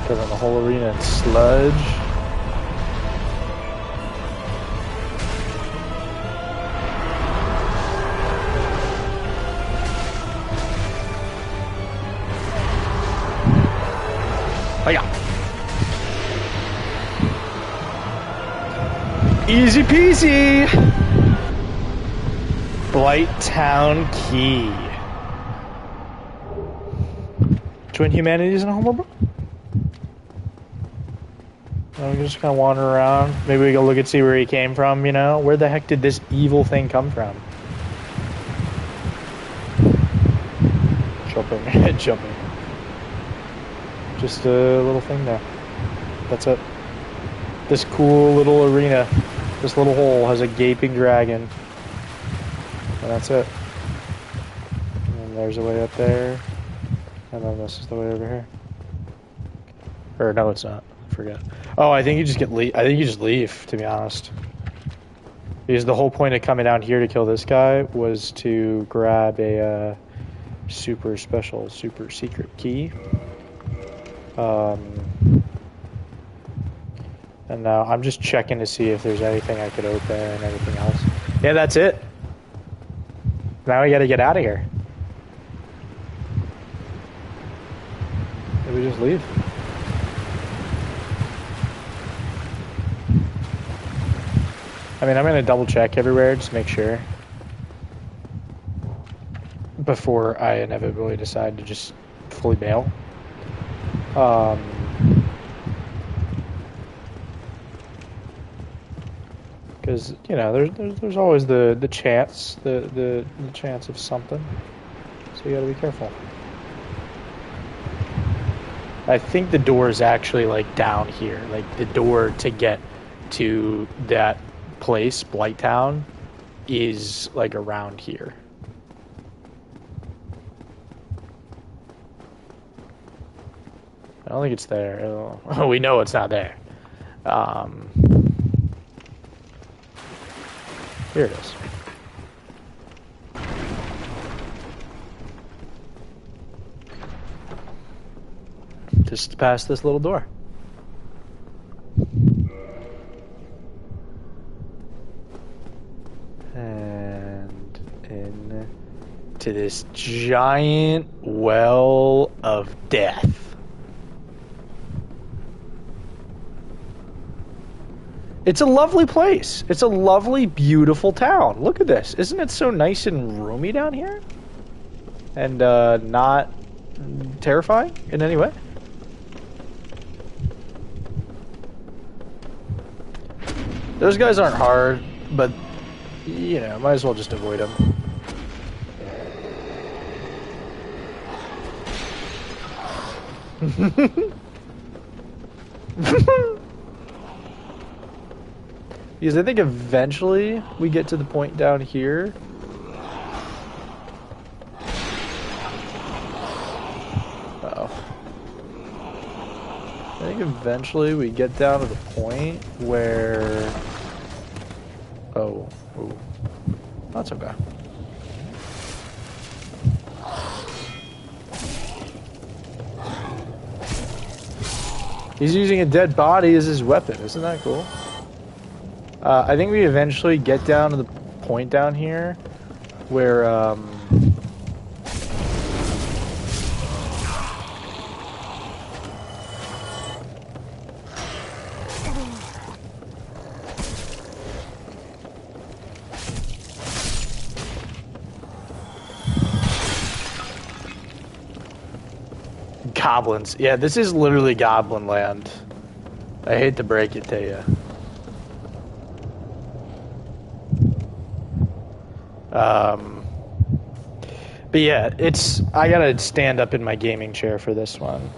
Covering the whole arena in sludge. Oh yeah. Easy peasy. Blighttown Key. Join humanities in a homebrew? We can just kind of wander around. Maybe we go look and see where he came from, you know? Where the heck did this evil thing come from? Jumping. Jumping. Just a little thing there. That's it. This cool little arena. This little hole has a gaping dragon. And that's it. And there's a way up there. And then this is the way over here. Or no, it's not. Forget. Oh, I think you just I think you just leave, to be honest. Because the whole point of coming down here to kill this guy was to grab a super special, super secret key. And now I'm just checking to see if there's anything I could open and everything else. Yeah, that's it. Now we gotta get out of here. Did we just leave? I mean, I'm gonna double check everywhere just to make sure before I inevitably decide to just fully bail. Because you know, there's always the chance, the chance of something. So you gotta be careful. I think the door is actually like down here, like the door to get to that place, Blighttown, is like around here. I don't think it's there. Oh, we know it's not there. Here it is. Just past this little door. And in to this giant well of death. It's a lovely place. It's a lovely, beautiful town. Look at this. Isn't it so nice and roomy down here? And not terrifying in any way? Those guys aren't hard, but, you know, might as well just avoid them. Because I think eventually we get to the point down here. Uh-oh. I think eventually we get down to the point where... Oh. Ooh. That's okay. He's using a dead body as his weapon. Isn't that cool? I think we eventually get down to the point down here where, goblins. Yeah, this is literally Goblin Land. I hate to break it to you. But yeah, I gotta stand up in my gaming chair for this one.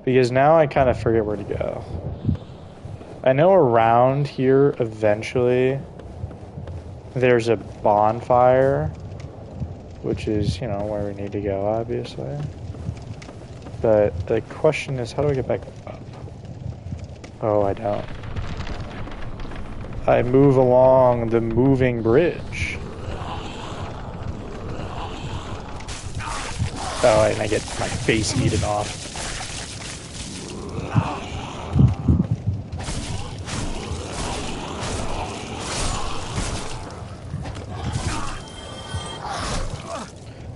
Because now I kind of forget where to go. I know around here, eventually, there's a bonfire, which is, you know, where we need to go, obviously. But the question is, how do I get back up? Oh, I don't. I move along the moving bridge. Oh, and I get my face eaten off.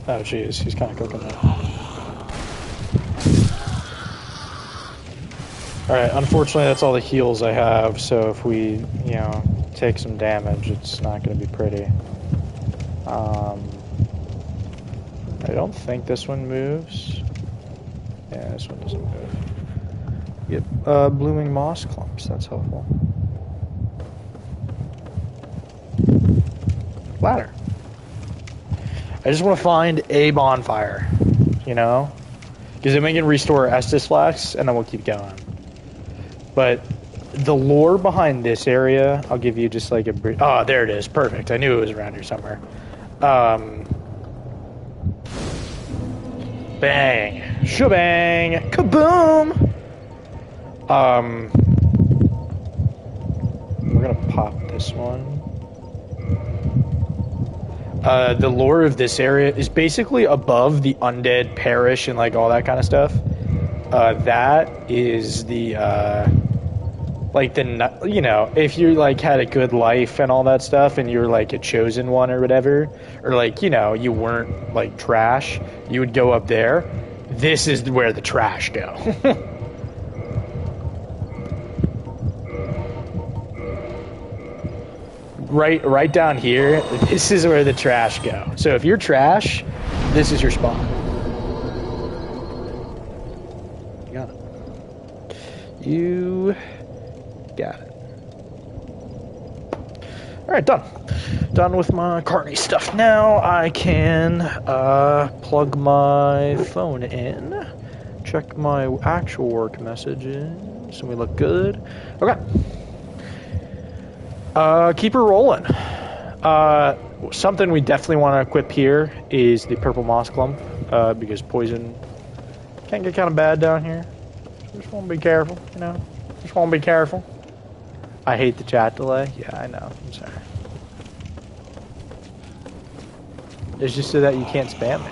Oh, jeez, he's kind of cooking that. Alright, unfortunately that's all the heals I have, so if we, you know, take some damage, it's not going to be pretty. I don't think this one moves. Yeah, this one doesn't move. Yep, blooming moss clumps, that's helpful. Ladder. I just want to find a bonfire, you know? Because then we can restore Estus flasks, and then we'll keep going. But the lore behind this area, I'll give you just like a brief... Oh, there it is. Perfect. I knew it was around here somewhere. Bang. Shebang! Kaboom! We're gonna pop this one. The lore of this area is basically above the undead parish and like all that kind of stuff. That is the like the, you know, if you like had a good life and all that stuff and you're like a chosen one or whatever, or like, you know, you weren't like trash, you would go up there. This is where the trash go. right down here, this is where the trash go. So if you're trash, this is your spot. You got it. You got it. Alright, done. Done with my carny stuff. Now I can plug my phone in, check my actual work messages, and we look good. Okay. Keep her rolling. Something we definitely want to equip here is the purple moss clump, because poison can get kind of bad down here. Just want to be careful, you know? Just want to be careful. I hate the chat delay. Yeah, I know. I'm sorry. It's just so that you can't spam me.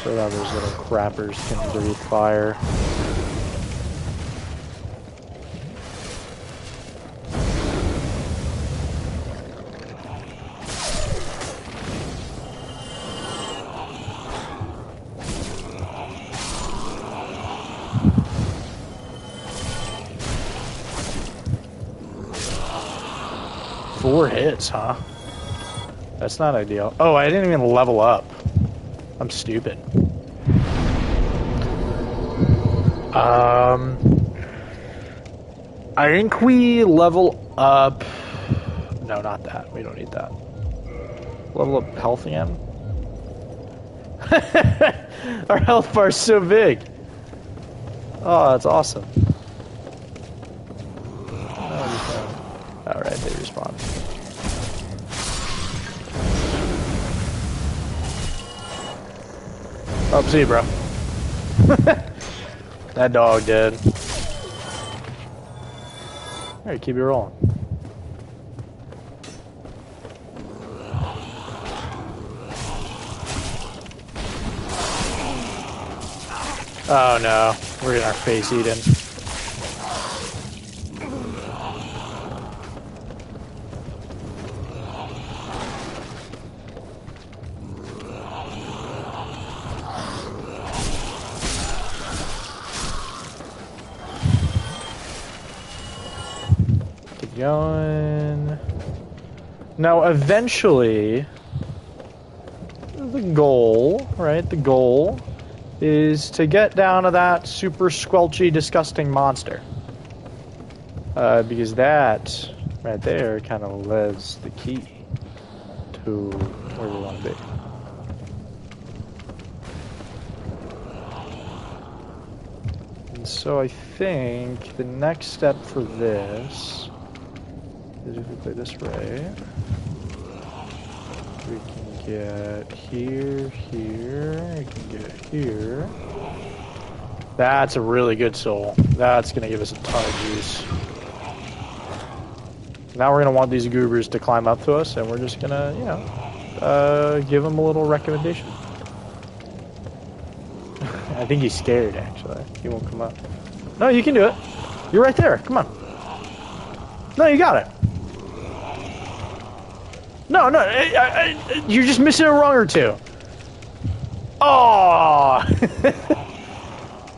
So that those little crappers can breathe fire. Four hits, huh? That's not ideal. Oh, I didn't even level up. I'm stupid. I think we level up. No, not that. We don't need that. Level up health again. Our health bar's so big. Oh, that's awesome. Alright, they respawn. Oh, see you, bro. That dog did. Alright, keep it rolling. Oh no, we're getting our face eaten. Keep going. Now, eventually, the goal, right? The goal is to get down to that super squelchy, disgusting monster. Because that, right there, kind of lives the key to where we want to be. And so I think the next step for this is if we play this way, we can get here, here, we can get here. That's a really good soul. That's going to give us a ton of juice. Now we're going to want these goobers to climb up to us, and we're just going to, you know, give them a little recommendation. I think he's scared, actually. He won't come up. No, you can do it. You're right there. Come on. No, you got it. No, no, you're just missing a rung or two. Oh!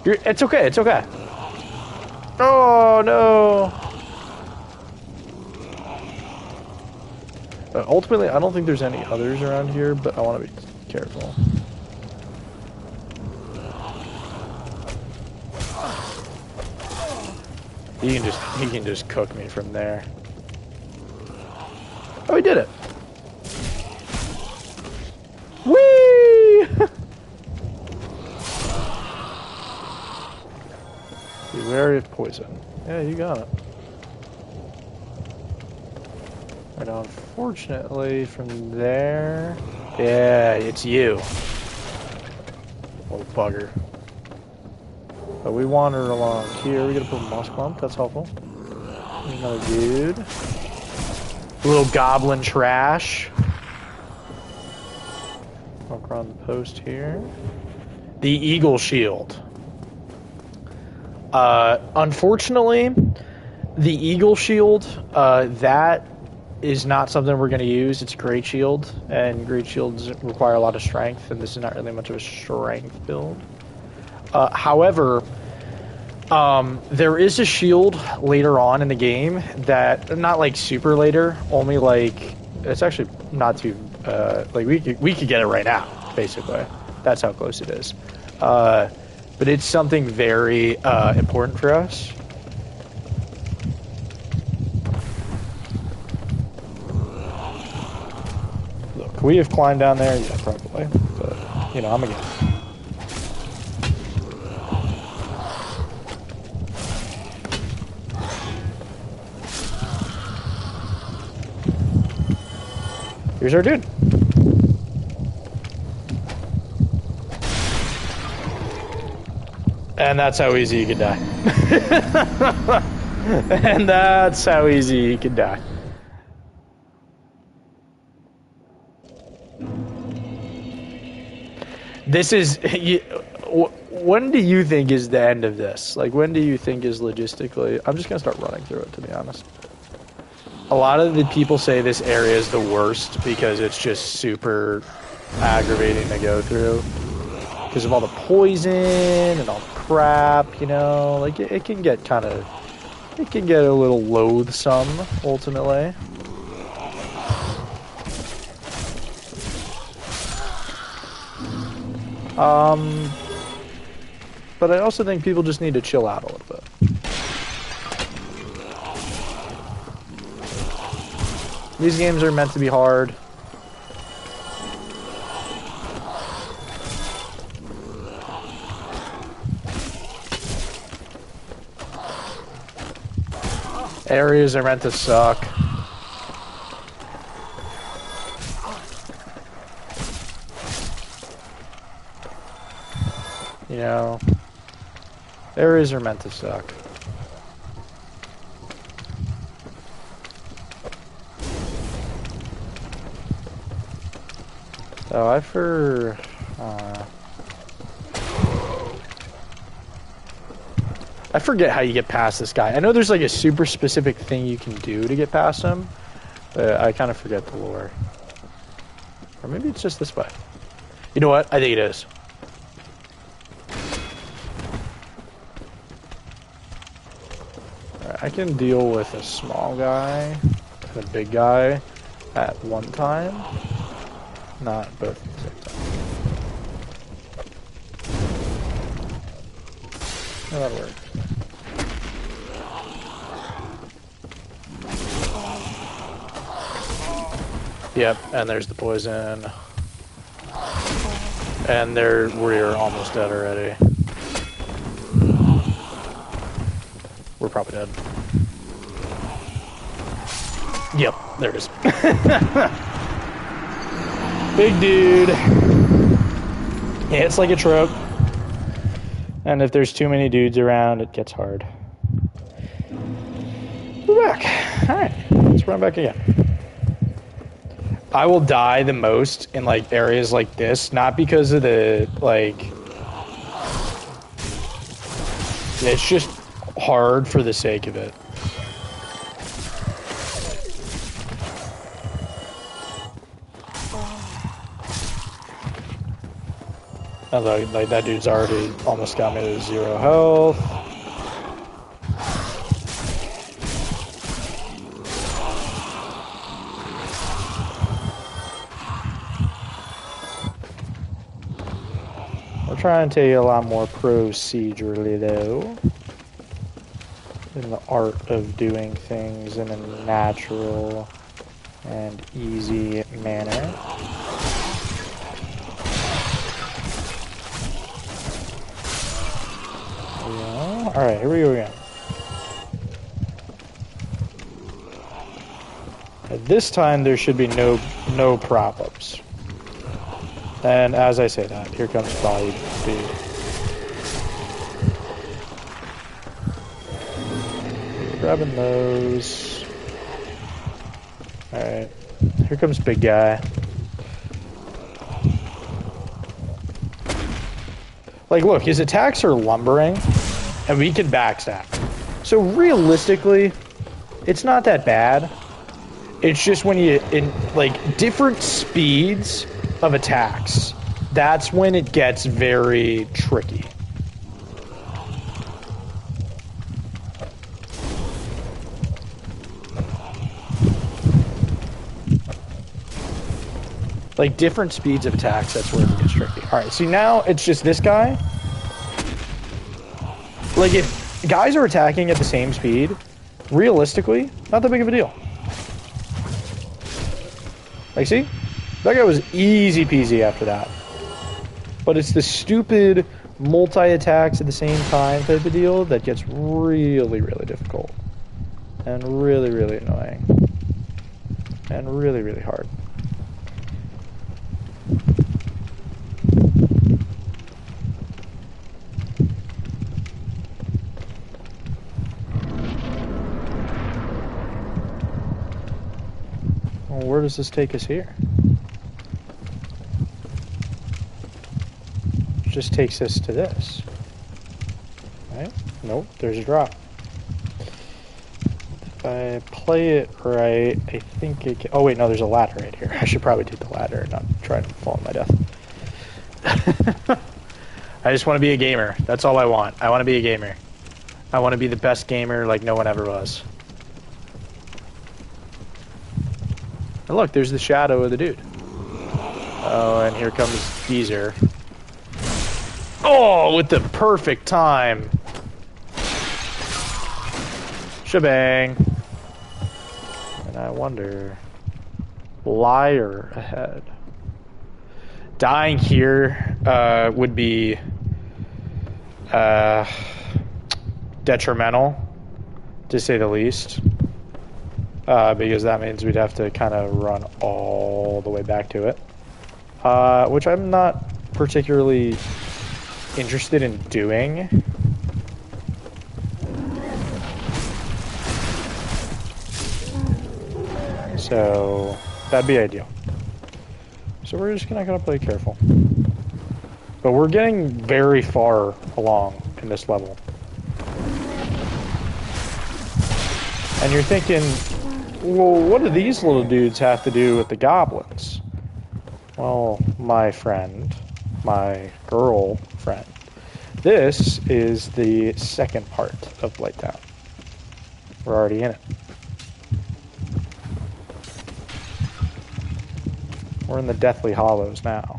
It's okay, it's okay. Oh, no. Ultimately, I don't think there's any others around here, but I want to be careful. He can just cook me from there. Oh, he did it. Whee! very poison. Yeah, you got it. Right, unfortunately, from there... Yeah, it's you. Little bugger. But we wander along here. We gotta put a moss clump. That's helpful. Another dude. Little goblin trash. Walk around the post here. The eagle shield. Unfortunately, the eagle shield, that is not something we're going to use. It's great shield, and great shields require a lot of strength, and this is not really much of a strength build. However, there is a shield later on in the game that, not like super later, only like, it's actually not too, like we could get it right now, basically. That's how close it is. But it's something very important for us. Look, could we have climbed down there? Yeah, probably. But, you know, I'm again. Here's our dude. And that's how easy you could die. And that's how easy you could die. This is... when do you think is the end of this? Like, when do you think is logistically... I'm just going to start running through it, to be honest. A lot of the people say this area is the worst because it's just super aggravating to go through. Because of all the poison and all the crap, you know? Like, it can get kind of... It can get a little loathsome, ultimately. But I also think people just need to chill out a little bit. These games are meant to be hard. Areas are meant to suck. You know, areas are meant to suck. Oh, I forget how you get past this guy. I know there's like a super specific thing you can do to get past him, but I kind of forget the lore. Or maybe it's just this way. You know what? I think it is. Alright, I can deal with a small guy and a big guy at one time. Not both at the same time. Oh, that'll work. Yep, and there's the poison. And we're almost dead already. We're probably dead. Yep, there it is. Big dude. Yeah, it's like a trope. And if there's too many dudes around, it gets hard. We're back. Alright, let's run back again. I will die the most in like areas like this, not because of the like... It's just hard for the sake of it. Like that dude's already almost got me to 0 health. We're trying to take it a lot more procedurally though, in the art of doing things in a natural and easy manner. Alright, here we go again. At this time, there should be no prop-ups. And as I say that, here comes Body Dude. Grabbing those. Alright. Here comes Big Guy. Like, look, his attacks are lumbering, and we can backstab. So realistically, it's not that bad. It's just when you, in, like, different speeds of attacks, that's when it gets very tricky. Like, different speeds of attacks, that's where it gets tricky. Alright, see now, it's just this guy. Like, if guys are attacking at the same speed, realistically, not that big of a deal. Like, see? That guy was easy peasy after that. But it's the stupid multi-attacks at the same time type of deal that gets really, really difficult. And really, really annoying. And really, really hard. Well, where does this take us here? It just takes us to this. Right? Nope, there's a drop. If I play it right, I think it can... Oh wait, no, there's a ladder right here. I should probably take the ladder and not try to fall on my death. I just want to be a gamer. That's all I want. I want to be a gamer. I want to be the best gamer like no one ever was. And look, there's the shadow of the dude. Oh, and here comes Geezer. Oh, with the perfect time. Shebang. And I wonder... Liar ahead. Dying here would be... detrimental, to say the least. Because that means we'd have to kind of run all the way back to it. Which I'm not particularly interested in doing. So, that'd be ideal. So we're just gonna play careful. But we're getting very far along in this level. And you're thinking, well, what do these little dudes have to do with the goblins? Well, my friend, my girlfriend, this is the second part of Blighttown. We're already in it. We're in the Deathly Hollows now.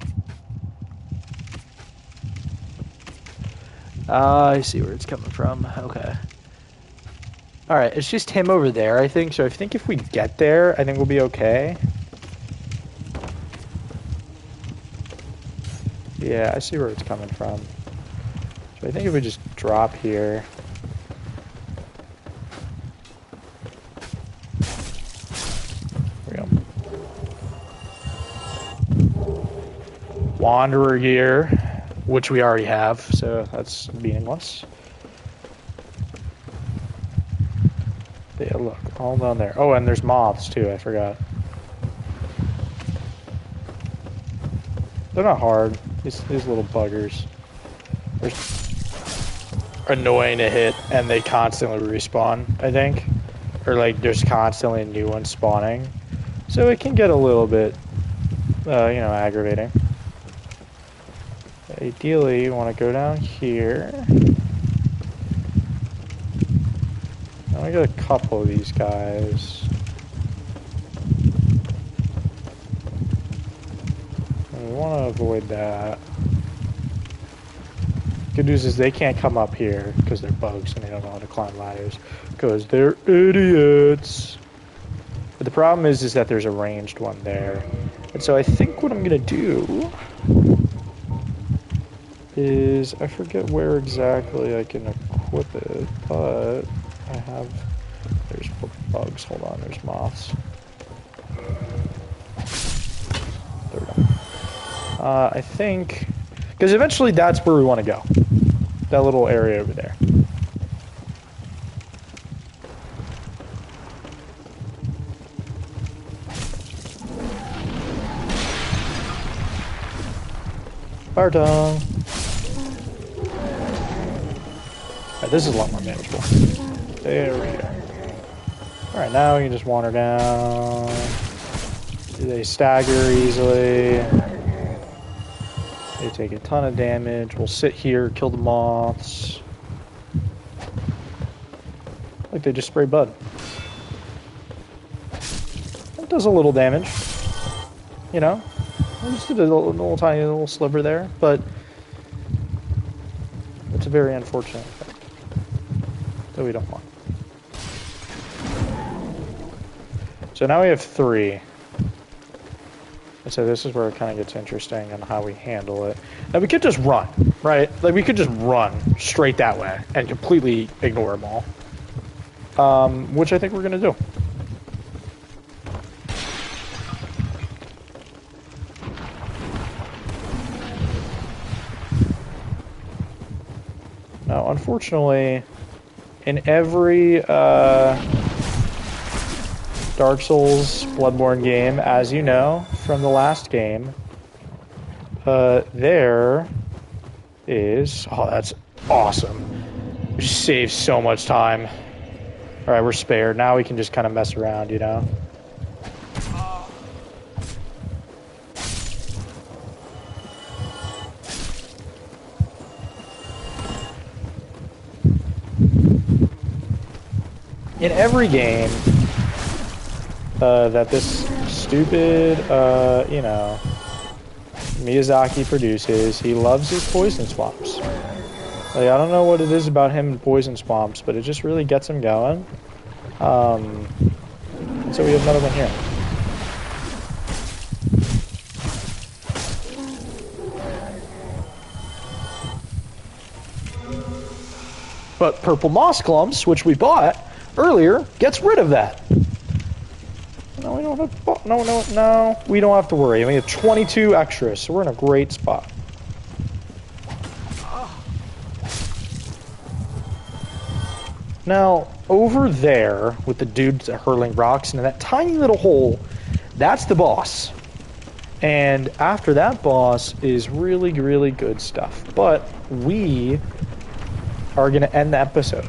I see where it's coming from. Okay. Alright, it's just him over there, I think. So I think if we get there, I think we'll be okay. Yeah, I see where it's coming from. So I think if we just drop here... There we go. Wanderer gear, which we already have, so that's meaningless. Yeah, look, all down there. Oh, and there's moths too, I forgot. They're not hard. These little buggers. They're annoying to hit, and they constantly respawn, I think. Or like, there's constantly new ones spawning. So it can get a little bit, you know, aggravating. Ideally, you want to go down here. I got a couple of these guys. And we want to avoid that. Good news is they can't come up here because they're bugs and they don't know how to climb ladders because they're idiots. But the problem is that there's a ranged one there. And so I think what I'm going to do is, I forget where exactly I can equip equip it, but I have... There's bugs. Hold on, there's moths. There we go. I think... Because eventually that's where we want to go. That little area over there. Fire tongue. Alright, this is a lot more manageable. There we go. Alright, now we can just wander down. They stagger easily. They take a ton of damage. We'll sit here, kill the moths. Like they just spray bud. It does a little damage. You know? I just did a little tiny little sliver there, but it's a very unfortunate effect that we don't want. So now we have 3. And so this is where it kind of gets interesting on how we handle it. Now we could just run, right? Like we could just run straight that way and completely ignore them all. Which I think we're going to do. Now, unfortunately, in every Dark Souls Bloodborne game, as you know from the last game, there is... Oh, that's awesome. We just saved so much time. Alright, we're spared. Now we can just kind of mess around, you know? In every game that this stupid, you know, Miyazaki produces, he loves his poison swamps. Like, I don't know what it is about him and poison swamps, but it just really gets him going. And so we have another one here. But purple moss clumps, which we bought earlier, gets rid of that. No, we don't have to, no, we don't have to worry. We have 22 extras, so we're in a great spot. Now, over there, with the dudes hurling rocks into that tiny little hole, that's the boss. And after that boss is really, really good stuff. But we are going to end the episode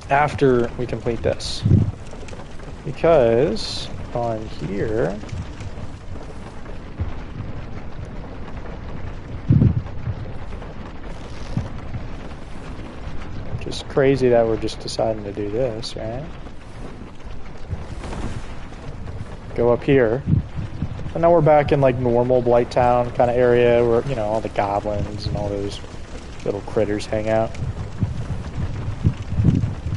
after we complete this. Because on here... Just crazy that we're just deciding to do this, right? Go up here. And now we're back in like normal Blighttown kind of area where, you know, all the goblins and all those little critters hang out.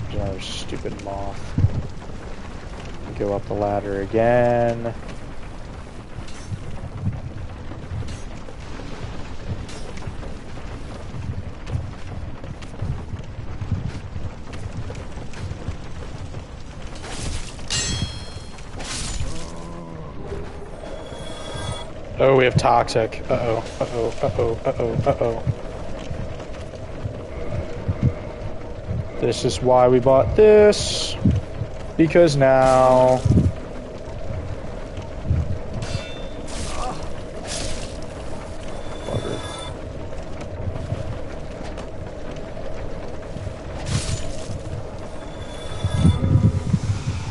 There's another stupid moth. Go up the ladder again. Oh, we have toxic. Uh-oh, uh-oh, uh-oh, uh-oh, uh-oh. This is why we bought this. Because now... Bugger.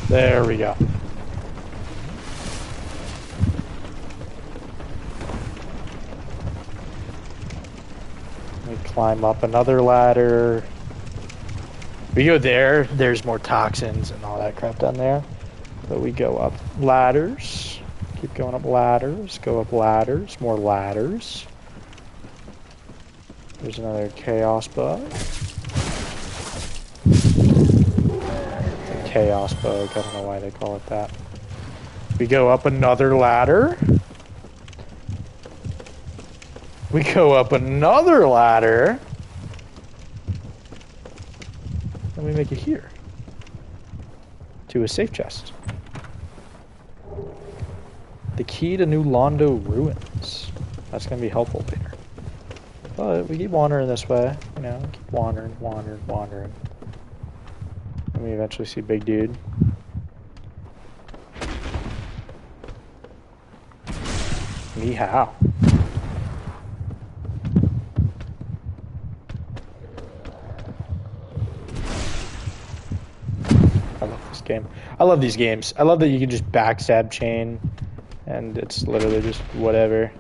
There we go. We climb up another ladder. We go there, there's more toxins and all that crap down there. But we go up ladders. Keep going up ladders. Go up ladders. More ladders. There's another chaos bug. A chaos bug. I don't know why they call it that. We go up another ladder. We go up another ladder. Then we make it here. To a safe chest. The key to New Londo ruins. That's going to be helpful later. But we keep wandering this way. You know, keep wandering. And we eventually see Big Dude. Ni hao. I love this game. I love these games. I love that you can just backstab chain, and it's literally just whatever.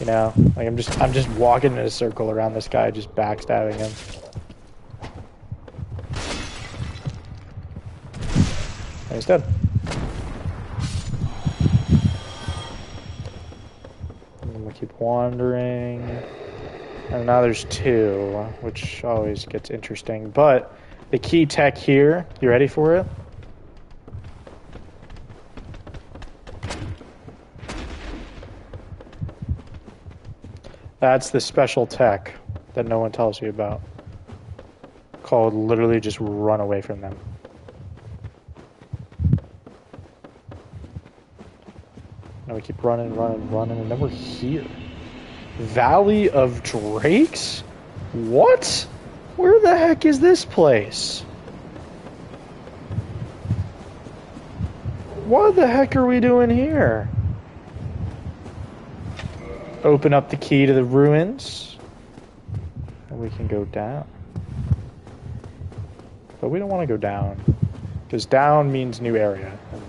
You know, like I'm just walking in a circle around this guy, just backstabbing him. And he's dead. And we keep wandering. And now there's two, which always gets interesting. But the key tech here, you ready for it? That's the special tech that no one tells you about. Called literally just run away from them. Now we keep running, and then we're here. Valley of Drakes? What? Where the heck is this place? What the heck are we doing here? Open up the key to the ruins. And we can go down. But we don't want to go down. Because down means new area. And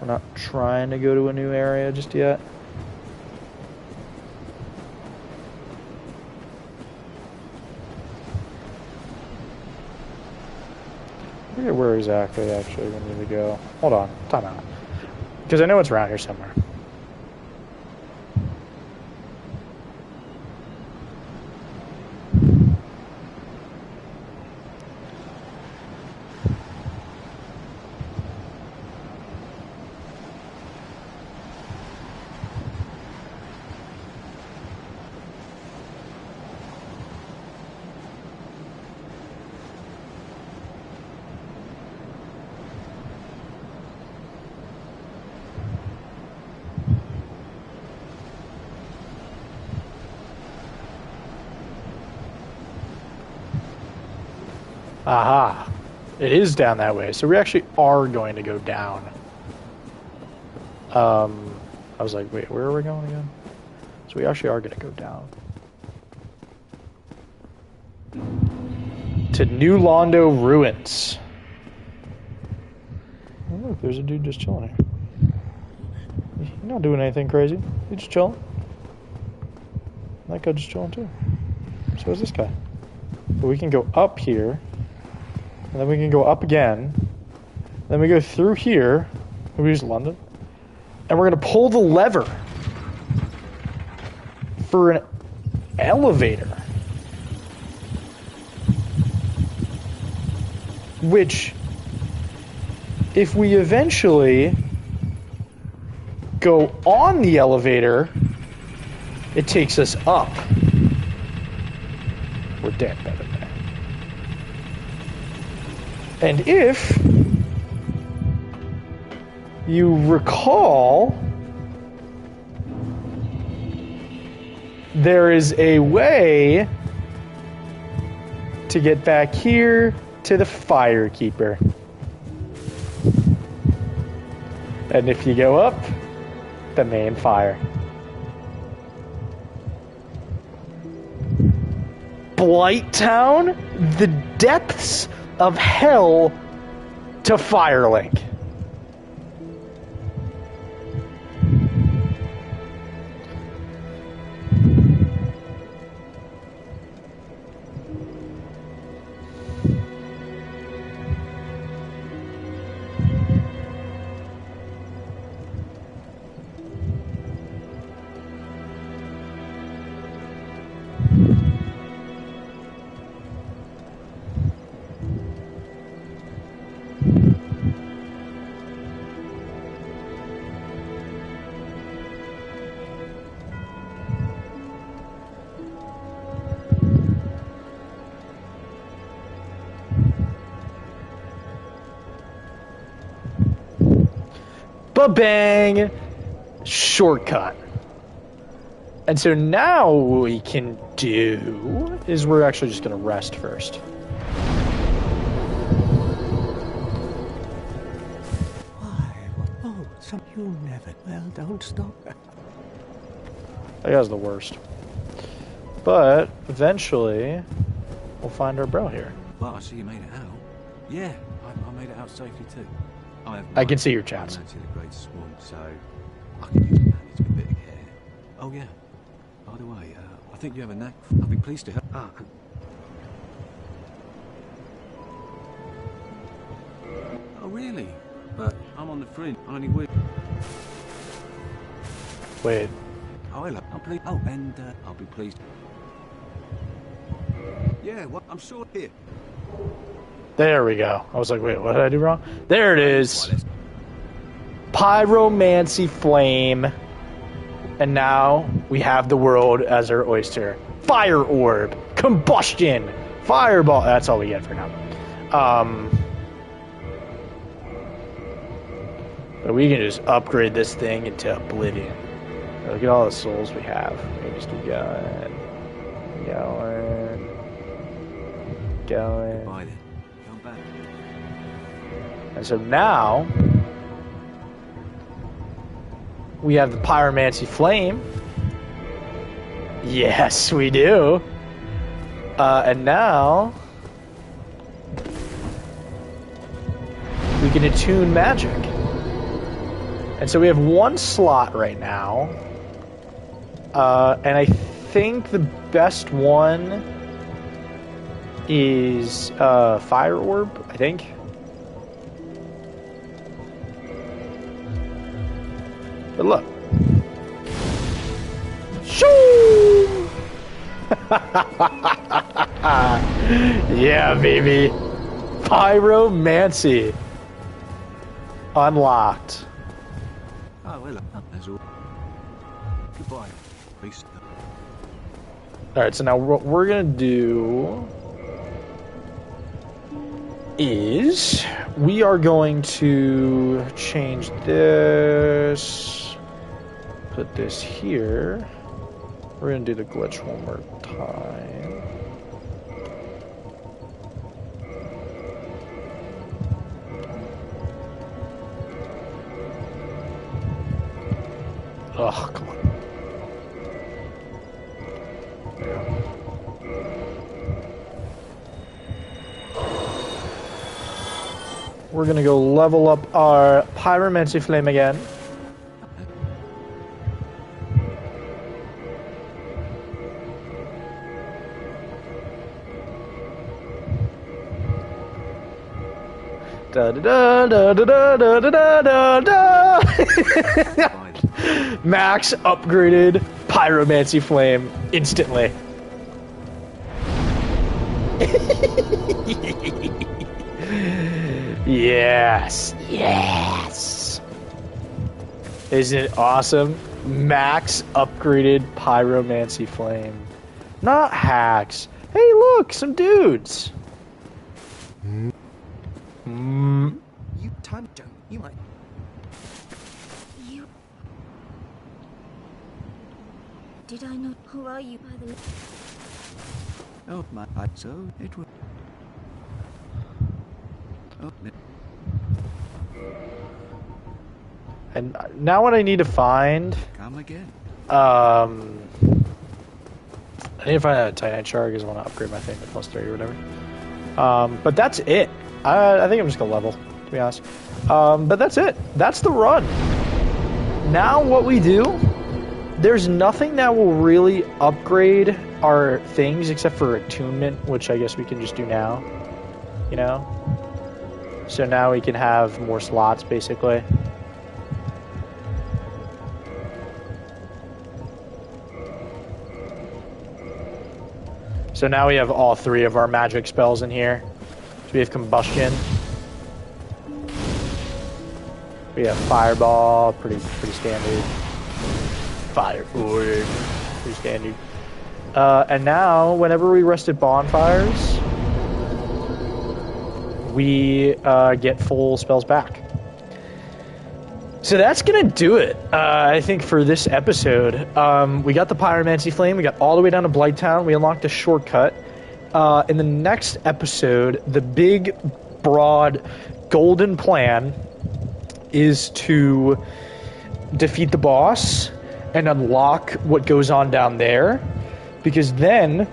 we're not trying to go to a new area just yet. I forget where exactly actually we need to go. Hold on. Time out. Because I know it's around here somewhere. Aha. It is down that way. So we actually are going to go down. I was like, wait, where are we going again? So we actually are going to go down. To New Londo Ruins. Oh, look, there's a dude just chilling here. He's not doing anything crazy. He's just chilling. That guy just chilling too. So is this guy. But we can go up here. And then we can go up again. Then we go through here. We use London. And we're going to pull the lever for an elevator. Which, if we eventually go on the elevator, it takes us up. We're dead, by the way. And if you recall, there is a way to get back here to the Firekeeper. And if you go up, the main fire. Blighttown, the depths of hell to Firelink. Ba-bang! Shortcut. And so now what we can do is we're actually just going to rest first. Why? Oh, you never. Well, don't stop. That guy's the worst. But eventually, we'll find our bro here. Well, I see you made it out. Yeah, I made it out safely too. I can see your chats. I'm actually the great swan, so I can use manage with a bit of care. Oh yeah. By the way, I think you have a knack. I'll be pleased to help. Oh really? But I'm on the fringe. I only with. Wait. Oh hello. I'm pleased. Oh, and I'll be pleased. Yeah. What? I'm sure here. There we go. I was like, wait, what did I do wrong? There it is. Pyromancy flame. And now we have the world as our oyster. Fire orb. Combustion. Fireball. That's all we get for now. But we can just upgrade this thing into oblivion. Look at all the souls we have. We can just keep going. Going. Bye then. Come back. And so now we have the Pyromancy Flame. Yes, we do. And now we can attune magic. And so we have one slot right now. And I think the best one is Fire Orb, I think. But look. Shoo! Yeah, baby. Pyromancy. Unlocked. Oh, hello. That's all. Goodbye. Peace. Alright, so now what we're gonna do is we are going to change this, put this here. We're gonna do the glitch one more time. Oh, come on. There we go. We're gonna go level up our Pyromancy Flame again. Da da da da da da da da da. Max upgraded Pyromancy Flame instantly. Yes, yes. Isn't it awesome? Max upgraded Pyromancy Flame. Not hacks. Hey, look, some dudes. You time don't. You might. You... Did I not... Who are you, by the... Oh my. So it will. Oh. And now what I need to find... Come again. I need to find a Titanite shard because I want to upgrade my thing to +3 or whatever. But that's it. I think I'm just going to level, to be honest. But that's it. That's the run. Now what we do, there's nothing that will really upgrade our things except for attunement, which I guess we can just do now. You know? So now we can have more slots, basically. So now we have all three of our magic spells in here. So we have Combustion. We have Fireball, pretty standard. Fire Orb, pretty standard. And now, whenever we rest at bonfires, we get full spells back. So that's gonna do it, I think, for this episode. We got the Pyromancy Flame, we got all the way down to Blighttown, we unlocked a shortcut. In the next episode, the big, broad, golden plan is to defeat the boss and unlock what goes on down there, because then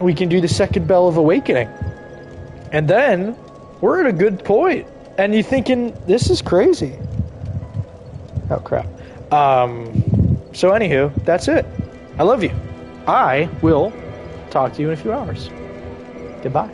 we can do the second Bell of Awakening. And then we're at a good point. And you're thinking, this is crazy. Oh, crap. So anywho, that's it. I love you. I will talk to you in a few hours. Goodbye.